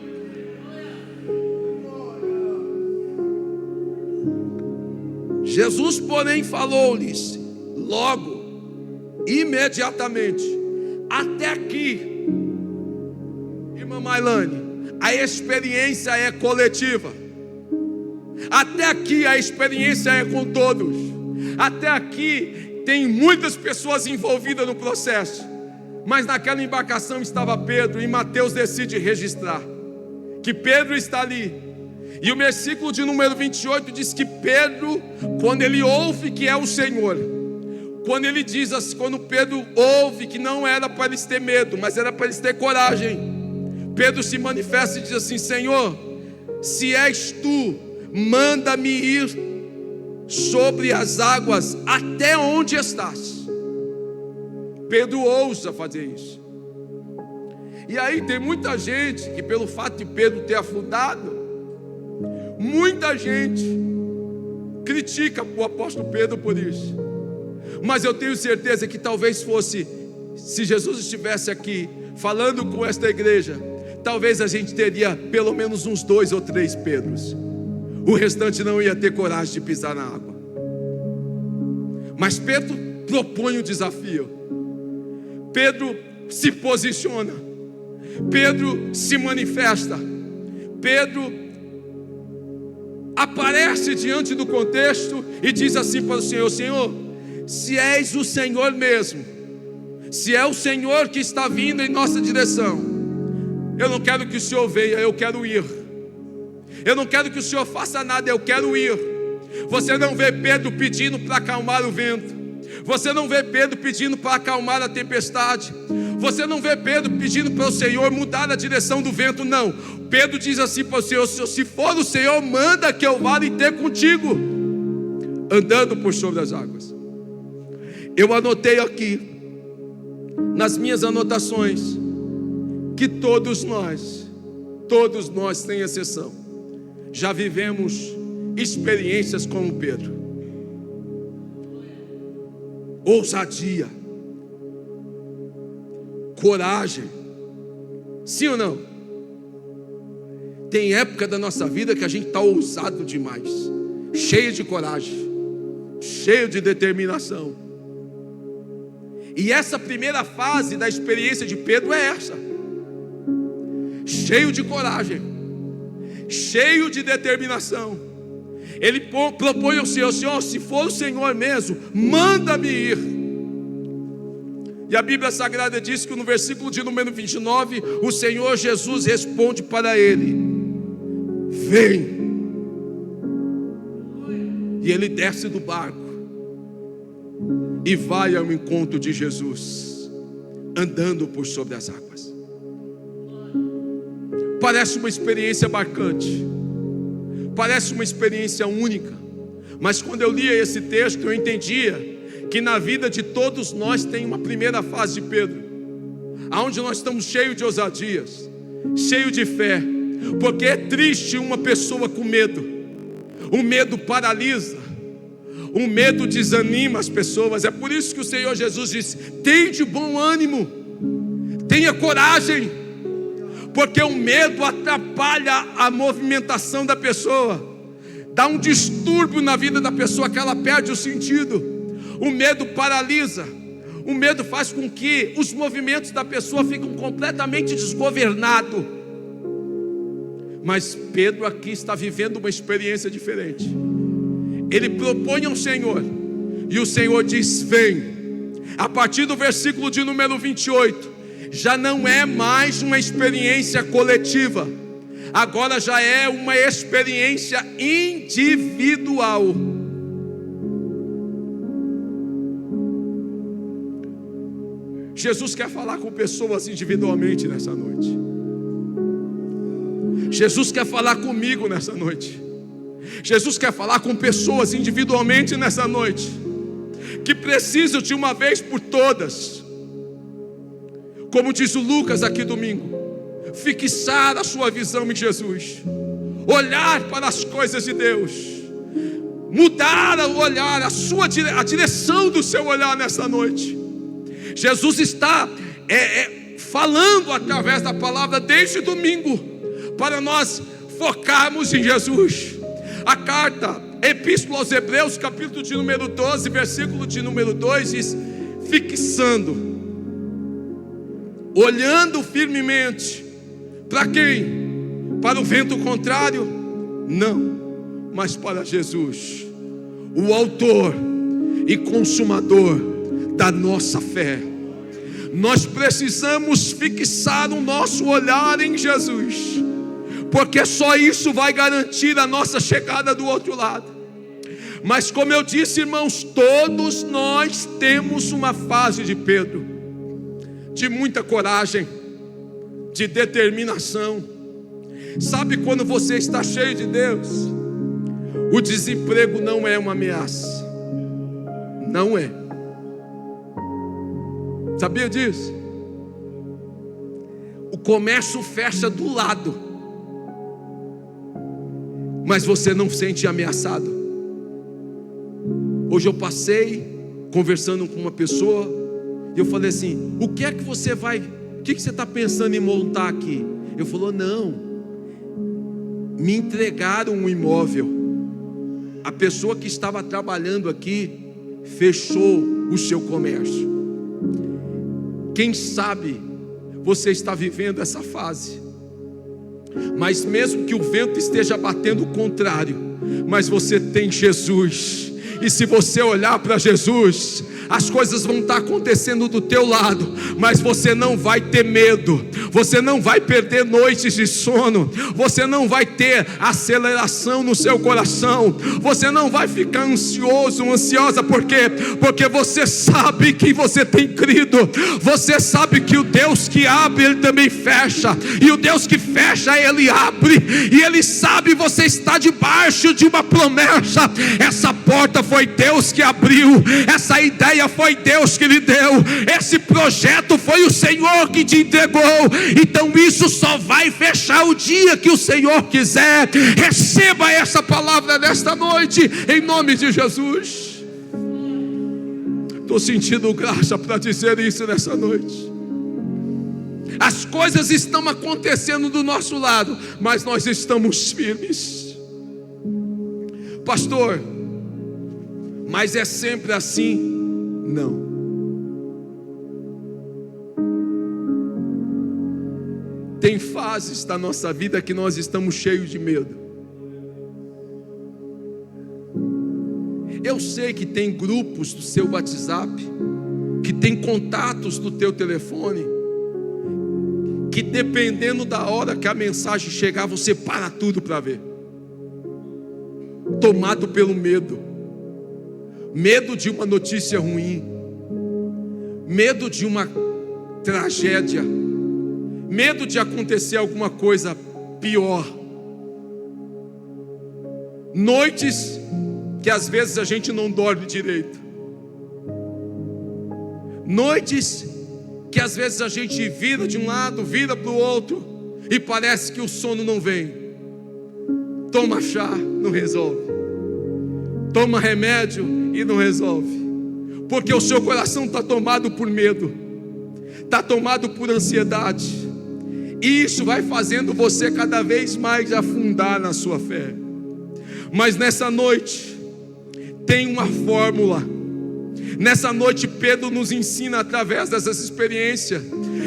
Jesus, porém, falou-lhes logo, imediatamente. Até aqui, irmã Mailane, a experiência é coletiva. Até aqui a experiência é com todos. Até aqui tem muitas pessoas envolvidas no processo. Mas naquela embarcação estava Pedro, e Mateus decide registrar que Pedro está ali. E o versículo de número 28 diz que Pedro, quando ele ouve que é o Senhor, quando ele diz assim, quando Pedro ouve que não era para eles ter medo, mas era para eles ter coragem, Pedro se manifesta e diz assim: Senhor, se és tu, manda-me ir sobre as águas até onde estás. Pedro ousa fazer isso. E aí tem muita gente que, pelo fato de Pedro ter afundado, muita gente critica o apóstolo Pedro por isso. Mas eu tenho certeza que talvez fosse, se Jesus estivesse aqui falando com esta igreja, talvez a gente teria pelo menos uns 2 ou 3 Pedros. O restante não ia ter coragem de pisar na água. Mas Pedro propõe o desafio. Pedro se posiciona. Pedro se manifesta. Pedro aparece diante do contexto e diz assim para o Senhor: Senhor, se és o Senhor mesmo, se é o Senhor que está vindo em nossa direção, eu não quero que o Senhor venha, eu quero ir. Eu não quero que o Senhor faça nada, eu quero ir. Você não vê Pedro pedindo para acalmar o vento. Você não vê Pedro pedindo para acalmar a tempestade. Você não vê Pedro pedindo para o Senhor mudar a direção do vento, não. Pedro diz assim para o Senhor: se for o Senhor, manda que eu vá e ter contigo, andando por sobre as águas. Eu anotei aqui, nas minhas anotações, que todos nós, sem exceção, já vivemos experiências como Pedro. Ousadia, coragem, sim ou não? Tem época da nossa vida que a gente está ousado demais, cheio de coragem, cheio de determinação. E essa primeira fase da experiência de Pedro é essa: cheio de coragem, cheio de determinação. Ele propõe ao Senhor: Senhor, se for o Senhor mesmo, manda-me ir. E a Bíblia Sagrada diz que no versículo de número 29, o Senhor Jesus responde para ele: vem. E ele desce do barco e vai ao encontro de Jesus, andando por sobre as águas. Parece uma experiência marcante, parece uma experiência única. Mas quando eu lia esse texto, eu entendia que na vida de todos nós tem uma primeira fase de Pedro, aonde nós estamos cheios de ousadias, cheios de fé. Porque é triste uma pessoa com medo. O medo paralisa, o medo desanima as pessoas. É por isso que o Senhor Jesus diz: tenha de bom ânimo, tenha coragem, porque o medo atrapalha a movimentação da pessoa, dá um distúrbio na vida da pessoa, que ela perde o sentido. O medo paralisa, o medo faz com que os movimentos da pessoa fiquem completamente desgovernados. Mas Pedro aqui está vivendo uma experiência diferente. Ele propõe ao Senhor, e o Senhor diz: vem. A partir do versículo de número 28, já não é mais uma experiência coletiva, agora já é uma experiência individual. Jesus quer falar com pessoas individualmente nessa noite. Jesus quer falar comigo nessa noite. Jesus quer falar com pessoas individualmente nessa noite, que precisam de uma vez por todas, como diz o Lucas aqui domingo, fixar a sua visão em Jesus, olhar para as coisas de Deus, mudar o olhar, a direção do seu olhar nessa noite. Jesus está falando através da palavra desde domingo, para nós focarmos em Jesus. A carta, Epístola aos Hebreus, capítulo de número 12, versículo de número 2 diz: fixando, olhando firmemente, para quem? Para o vento contrário? Não, mas para Jesus, o autor e consumador da nossa fé. Nós precisamos fixar o nosso olhar em Jesus, porque só isso vai garantir a nossa chegada do outro lado. Mas como eu disse, irmãos, todos nós temos uma fase de Pedro, de muita coragem, de determinação. Sabe quando você está cheio de Deus, o desemprego não é uma ameaça. Não é. Sabia disso? O comércio fecha do lado, mas você não se sente ameaçado. Hoje eu passei conversando com uma pessoa e eu falei assim: o que é que você está pensando em montar aqui? Eu falou: não, me entregaram um imóvel, a pessoa que estava trabalhando aqui fechou o seu comércio. Quem sabe você está vivendo essa fase, mas mesmo que o vento esteja batendo o contrário, mas você tem Jesus, e se você olhar para Jesus, as coisas vão estar acontecendo do teu lado, mas você não vai ter medo, você não vai perder noites de sono, você não vai ter aceleração no seu coração, você não vai ficar ansioso, ansiosa, por quê? Porque você sabe que você tem crido, você sabe que o Deus que abre, Ele também fecha, e o Deus que fecha, Ele abre, e Ele sabe, você está debaixo de uma promessa. Essa porta foi Deus que abriu, essa ideia foi Deus que lhe deu, esse projeto foi o Senhor que te entregou, então isso só vai fechar o dia que o Senhor quiser. Receba essa palavra nesta noite, em nome de Jesus. Estou sentindo graça para dizer isso nessa noite. As coisas estão acontecendo do nosso lado, mas nós estamos firmes. Pastor, mas é sempre assim? Não. Tem fases da nossa vida que nós estamos cheios de medo. Eu sei que tem grupos do seu WhatsApp, que tem contatos do teu telefone, que dependendo da hora que a mensagem chegar, você para tudo para ver. Tomado pelo medo. Medo de uma notícia ruim, medo de uma tragédia, medo de acontecer alguma coisa pior. Noites que às vezes a gente não dorme direito, noites que às vezes a gente vira de um lado, vira para o outro, e parece que o sono não vem. Toma chá, não resolve. Toma remédio e não resolve, porque o seu coração está tomado por medo, está tomado por ansiedade, e isso vai fazendo você cada vez mais afundar na sua fé. Mas nessa noite tem uma fórmula. Nessa noite Pedro nos ensina através dessas experiências.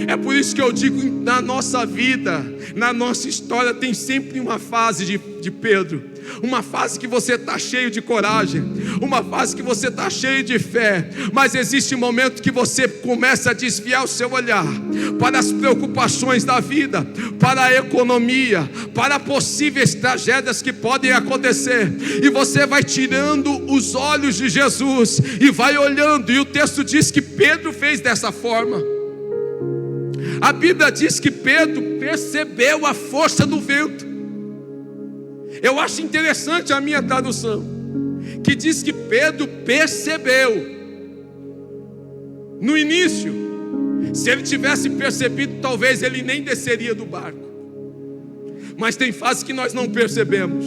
É por isso que eu digo, na nossa vida, na nossa história, tem sempre uma fase de Pedro, uma fase que você está cheio de coragem, uma fase que você está cheio de fé, mas existe um momento que você começa a desviar o seu olhar para as preocupações da vida, para a economia, para possíveis tragédias que podem acontecer, e você vai tirando os olhos de Jesus e vai olhando, e o texto diz que Pedro fez dessa forma. A Bíblia diz que Pedro percebeu a força do vento. Eu acho interessante a minha tradução, que diz que Pedro percebeu. No início, se ele tivesse percebido, talvez ele nem desceria do barco. Mas tem fase que nós não percebemos.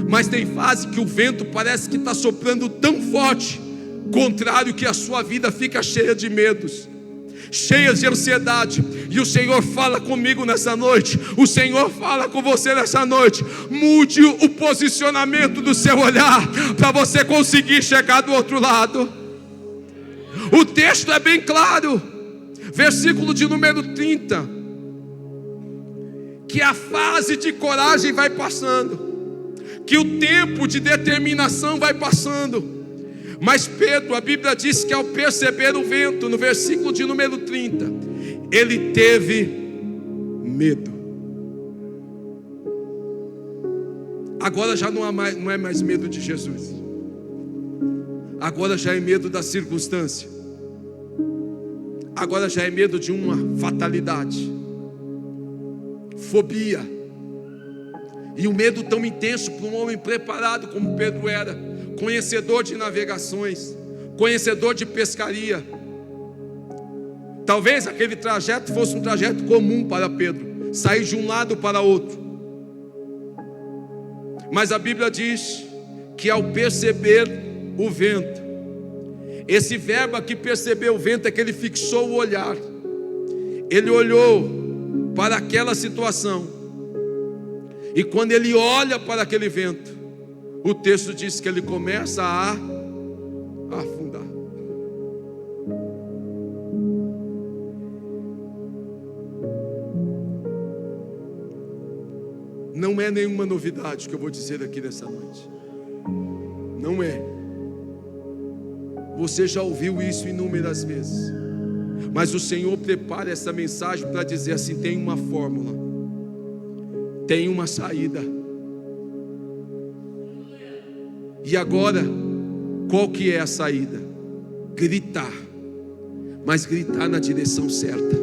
Mas tem fase que o vento parece que está soprando tão forte, contrário, que a sua vida fica cheia de medos, cheias de ansiedade. E o Senhor fala comigo nessa noite, o Senhor fala com você nessa noite: mude o posicionamento do seu olhar, para você conseguir chegar do outro lado. O texto é bem claro, versículo de número 30, que a fase de coragem vai passando, que o tempo de determinação vai passando. Mas Pedro, a Bíblia diz que ao perceber o vento, no versículo de número 30, ele teve medo. Agora já não é mais medo de Jesus, agora já é medo da circunstância, agora já é medo de uma fatalidade, fobia. E um medo tão intenso para um homem preparado como Pedro era, conhecedor de navegações, conhecedor de pescaria. Talvez aquele trajeto fosse um trajeto comum para Pedro, sair de um lado para outro. Mas a Bíblia diz que ao perceber o vento, esse verbo aqui, perceber o vento, é que ele fixou o olhar. Ele olhou para aquela situação, e quando ele olha para aquele vento, o texto diz que ele começa a afundar. Não é nenhuma novidade que eu vou dizer aqui nessa noite. Não é. Você já ouviu isso inúmeras vezes. Mas o Senhor prepara essa mensagem para dizer assim: tem uma fórmula, tem uma saída. E agora, qual que é a saída? Gritar. Mas gritar na direção certa.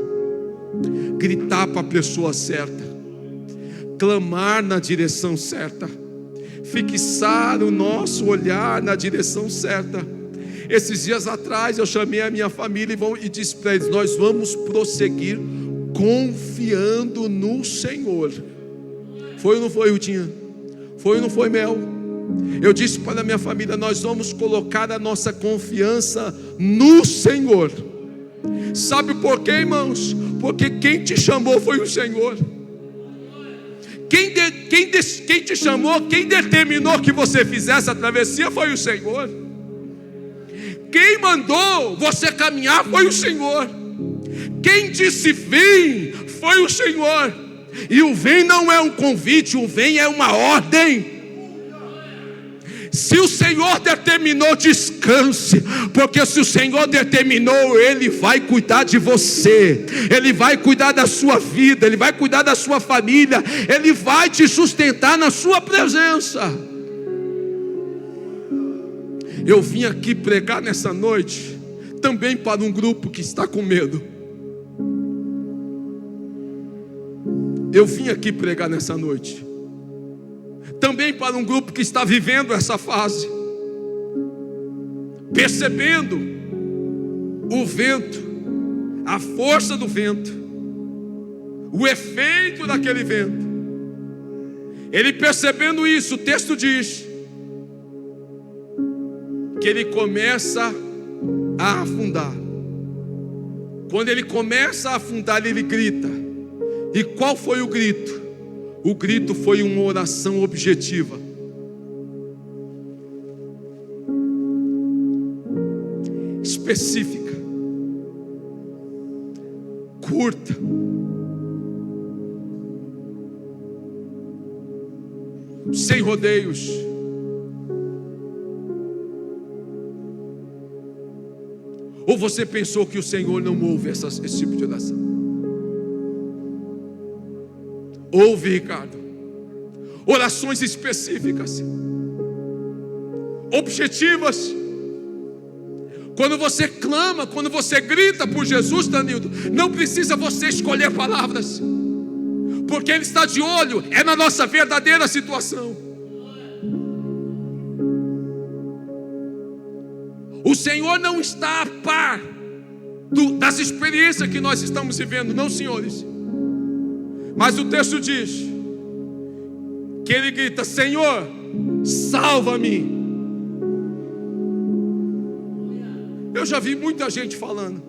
Gritar para a pessoa certa. Clamar na direção certa. Fixar o nosso olhar na direção certa. Esses dias atrás eu chamei a minha família e disse para eles: nós vamos prosseguir confiando no Senhor. Foi ou não foi, Rutinha? Foi ou não foi, Mel? Eu disse para a minha família: nós vamos colocar a nossa confiança no Senhor. Sabe por quê, irmãos? Porque quem te chamou foi o Senhor. Quem te chamou, quem determinou que você fizesse a travessia foi o Senhor. Quem mandou você caminhar foi o Senhor. Quem disse vem foi o Senhor. E o vem não é um convite, o vem é uma ordem. Se o Senhor determinou, descanse, porque se o Senhor determinou, Ele vai cuidar de você, Ele vai cuidar da sua vida, Ele vai cuidar da sua família, Ele vai te sustentar na sua presença. Eu vim aqui pregar nessa noite também para um grupo que está com medo. Eu vim aqui pregar nessa noite também para um grupo que está vivendo essa fase, percebendo o vento, a força do vento, o efeito daquele vento. Ele percebendo isso, o texto diz que ele começa a afundar. Quando ele começa a afundar, ele grita. E qual foi o grito? O grito foi uma oração objetiva. Específica. Curta. Sem rodeios. Ou você pensou que o Senhor não ouve esse tipo de oração? Ouve, Ricardo. Orações específicas, objetivas. Quando você clama, quando você grita por Jesus, Danildo, não precisa você escolher palavras, porque Ele está de olho, é na nossa verdadeira situação. O Senhor não está a par das experiências que nós estamos vivendo, não, senhores. Mas o texto diz que ele grita: Senhor, salva-me. Eu já vi muita gente falando: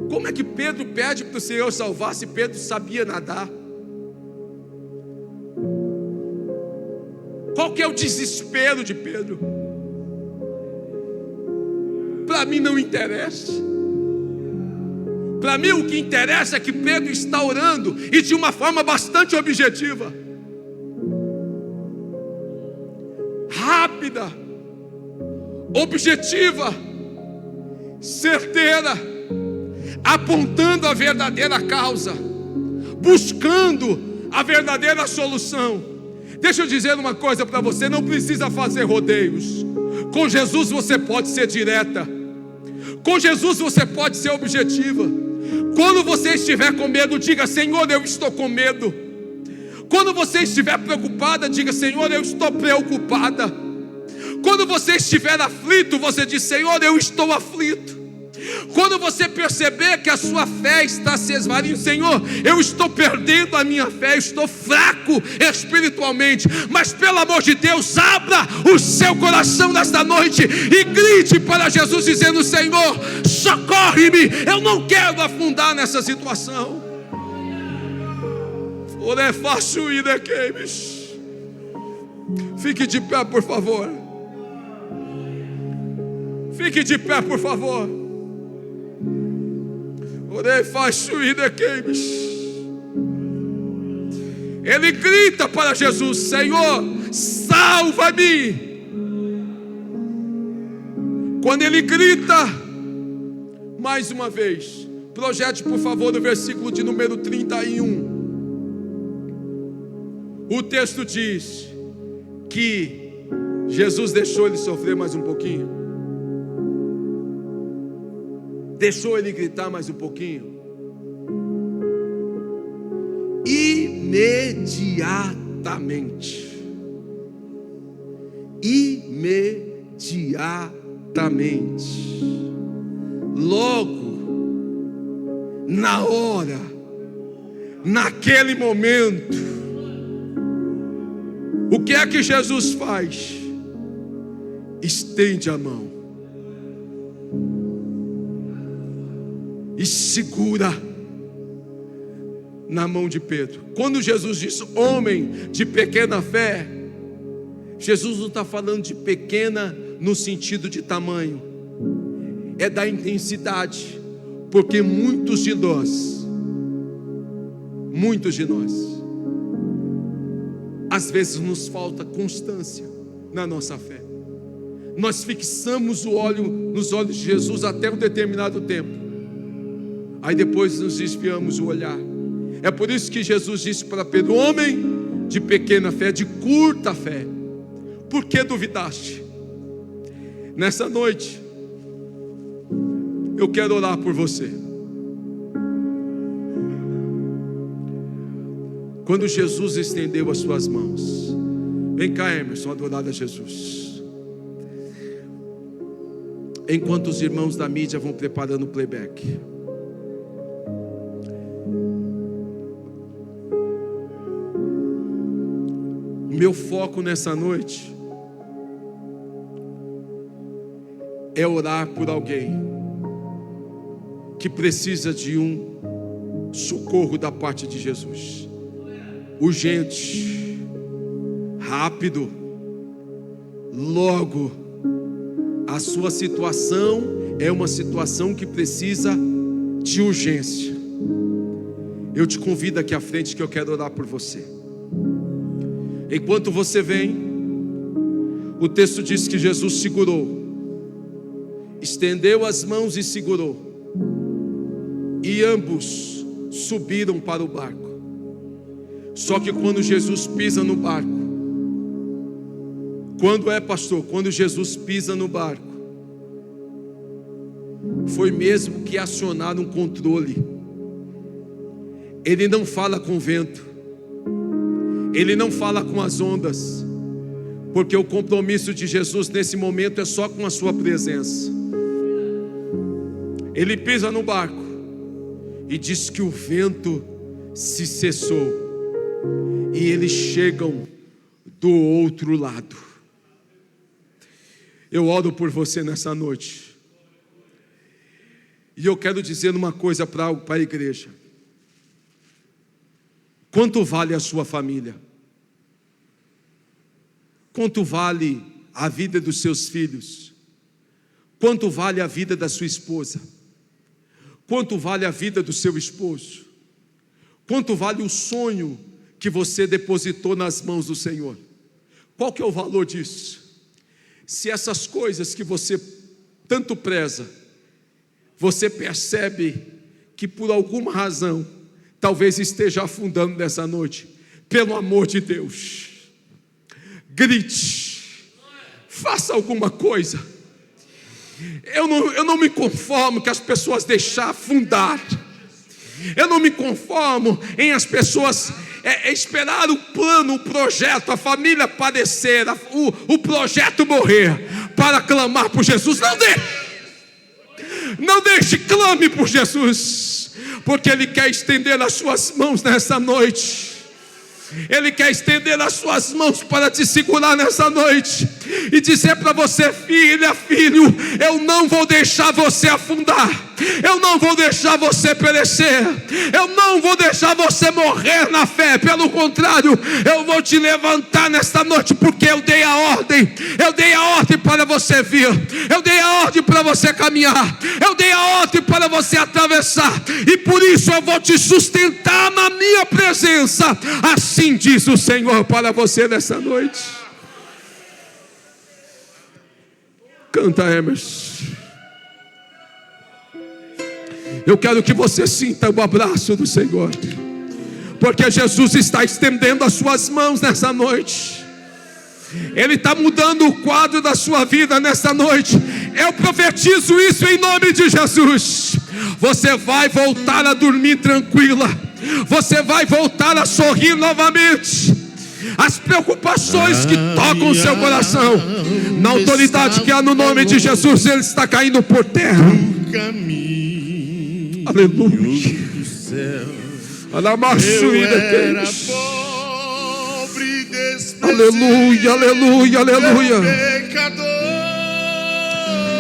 como é que Pedro pede para o Senhor salvar se Pedro sabia nadar? Qual que é o desespero de Pedro? Para mim não interessa. Para mim o que interessa é que Pedro está orando, e de uma forma bastante objetiva, rápida, objetiva, certeira, apontando a verdadeira causa, buscando a verdadeira solução. Deixa eu dizer uma coisa para você: não precisa fazer rodeios. Com Jesus você pode ser direta. Com Jesus você pode ser objetiva. Quando você estiver com medo, diga: Senhor, eu estou com medo. Quando você estiver preocupada, diga: Senhor, eu estou preocupada. Quando você estiver aflito, você diz: Senhor, eu estou aflito. Quando você perceber que a sua fé está se esvaindo, Senhor, eu estou perdendo a minha fé, eu estou fraco espiritualmente, mas pelo amor de Deus, abra o seu coração nesta noite e grite para Jesus dizendo: Senhor, socorre-me, eu não quero afundar nessa situação. Ora é fácil ir queimes. Fique de pé, por favor. Fique de pé, por favor. Orei, faz suída queimes. Ele grita para Jesus: Senhor, salva-me. Quando ele grita, mais uma vez, projete por favor o versículo de número 31. O texto diz que Jesus deixou ele sofrer mais um pouquinho. Deixou ele gritar mais um pouquinho. Imediatamente. Logo, na hora, naquele momento, o que é que Jesus faz? Estende a mão e segura na mão de Pedro. Quando Jesus diz homem de pequena fé, Jesus não está falando de pequena no sentido de tamanho, é da intensidade, porque muitos de nós, às vezes nos falta constância na nossa fé. Nós fixamos o olho nos olhos de Jesus até um determinado tempo, aí depois nos desviamos o olhar. É por isso que Jesus disse para Pedro: homem de pequena fé, de curta fé, por que duvidaste? Nessa noite eu quero orar por você. Quando Jesus estendeu as suas mãos, vem cá, Emerson, adorar a Jesus. Enquanto os irmãos da mídia vão preparando o playback, meu foco nessa noite é orar por alguém que precisa de um socorro da parte de Jesus, urgente, rápido. Logo, a sua situação é uma situação que precisa de urgência. Eu te convido aqui à frente que eu quero orar por você. Enquanto você vem, o texto diz que Jesus segurou, estendeu as mãos e segurou, e ambos subiram para o barco. Só que quando Jesus pisa no barco, quando Jesus pisa no barco, foi mesmo que acionar um controle. Ele não fala com o vento, ele não fala com as ondas, porque o compromisso de Jesus nesse momento é só com a sua presença. Ele pisa no barco e diz que o vento se cessou, e eles chegam do outro lado. Eu oro por você nessa noite, e eu quero dizer uma coisa para a igreja: quanto vale a sua família? Quanto vale a vida dos seus filhos? Quanto vale a vida da sua esposa? Quanto vale a vida do seu esposo? Quanto vale o sonho que você depositou nas mãos do Senhor? Qual que é o valor disso? Se essas coisas que você tanto preza, você percebe que por alguma razão talvez esteja afundando nessa noite, pelo amor de Deus, grite, faça alguma coisa. Eu não me conformo que as pessoas deixar afundar. Eu não me conformo em as pessoas esperar o plano, o projeto, a família padecer, o projeto morrer, para clamar por Jesus. Não deixe, clame por Jesus, porque Ele quer estender as suas mãos nessa noite. Ele quer estender as suas mãos para te segurar nessa noite e dizer para você: filha, filho, eu não vou deixar você afundar, eu não vou deixar você perecer, eu não vou deixar você morrer na fé. Pelo contrário, eu vou te levantar nesta noite, porque eu dei a ordem para você vir, eu dei a ordem para você caminhar, eu dei a ordem para você atravessar, e por isso eu vou te sustentar na minha presença. Assim diz o Senhor para você nessa noite. Canta, Emerson. Eu quero que você sinta o abraço do Senhor, porque Jesus está estendendo as suas mãos nessa noite. Ele está mudando o quadro da sua vida nessa noite. Eu profetizo isso em nome de Jesus. Você vai voltar a dormir tranquila, você vai voltar a sorrir novamente. As preocupações que tocam o seu coração, na autoridade que há no nome de Jesus, ele está caindo por terra. Aleluia. Aleluia, aleluia, aleluia.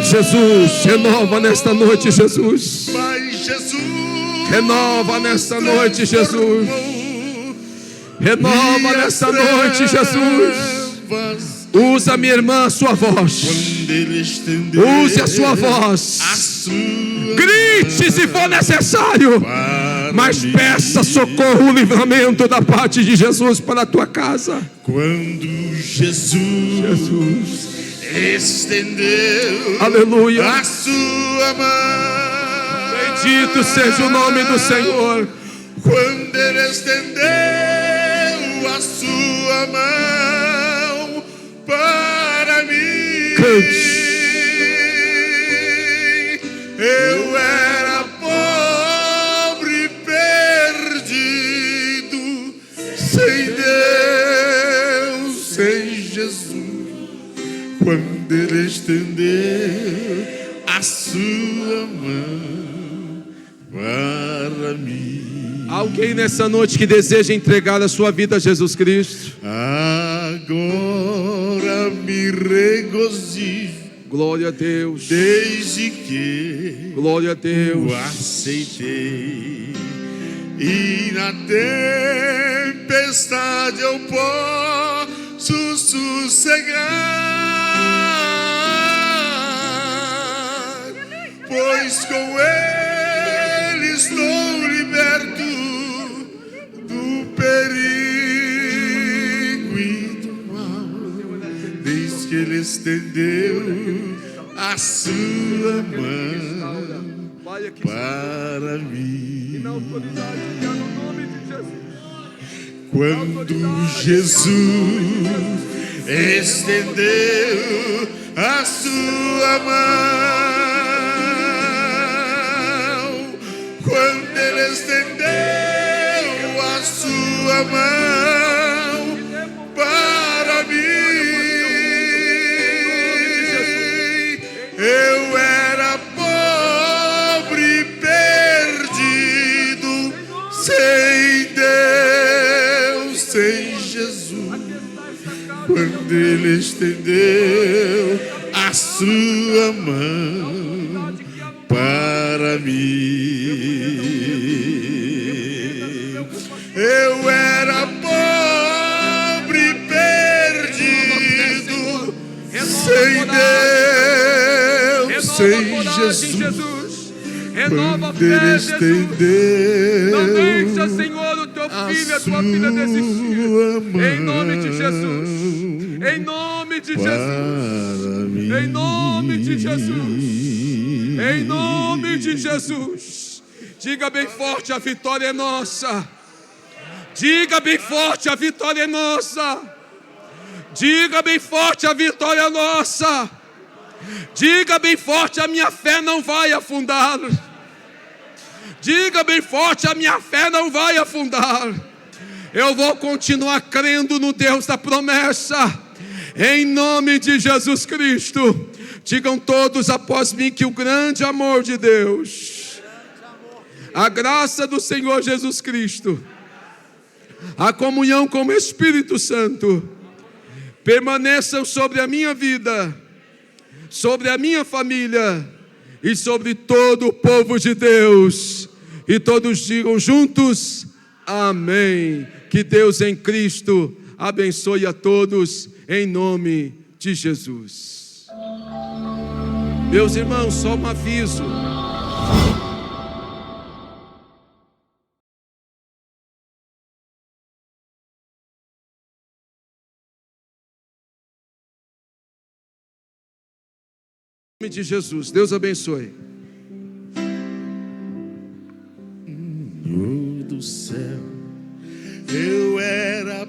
Jesus, renova nesta noite, Jesus. Renova nesta noite, Jesus. Renova nesta noite, Jesus. Usa, minha irmã, a sua voz. Use a sua voz. Grite se for necessário, mas peça socorro, livramento da parte de Jesus para a tua casa. Quando Jesus estendeu, aleluia, a sua mão, bendito seja o nome do Senhor. Quando Ele estendeu a sua mão para mim, cante. Eu era pobre, perdido, sem Deus, sem Jesus. Quando Ele estendeu a sua mão para mim. Alguém nessa noite que deseja entregar a sua vida a Jesus Cristo? Agora me regozijo. Glória a Deus. Desde que glória a Deus o aceitei, e na tempestade eu posso sossegar, pois com Ele estou liberto do perigo e do mal, desde que Ele estendeu a sua mão para mim. Quando Jesus estendeu a sua mão, quando Ele estendeu a sua mão para mim, eu era pobre, perdido, sem Deus, sem Jesus. Quando Ele estendeu a sua mão para mim, eu era pobre, perdido, sem Deus, sem Jesus. Renova a Quando Ele fé, estendeu, não deixa, Senhor, o teu filho e a tua filha desistir. Em nome de Jesus. Em nome de Jesus. Em nome de Jesus. Em nome de Jesus. Diga bem forte: a vitória é nossa. Diga bem forte: a vitória é nossa. Diga bem forte: a vitória é nossa. Diga bem forte: a minha fé não vai afundar. Diga bem forte: a minha fé não vai afundar. Eu vou continuar crendo no Deus da promessa, em nome de Jesus Cristo. Digam todos após mim que o grande amor de Deus, a graça do Senhor Jesus Cristo, a comunhão com o Espírito Santo, permaneçam sobre a minha vida, sobre a minha família e sobre todo o povo de Deus. E todos digam juntos, amém. Que Deus em Cristo abençoe a todos, em nome de Jesus. Meus irmãos, só um aviso. Em nome de Jesus, Deus abençoe. Do céu, eu era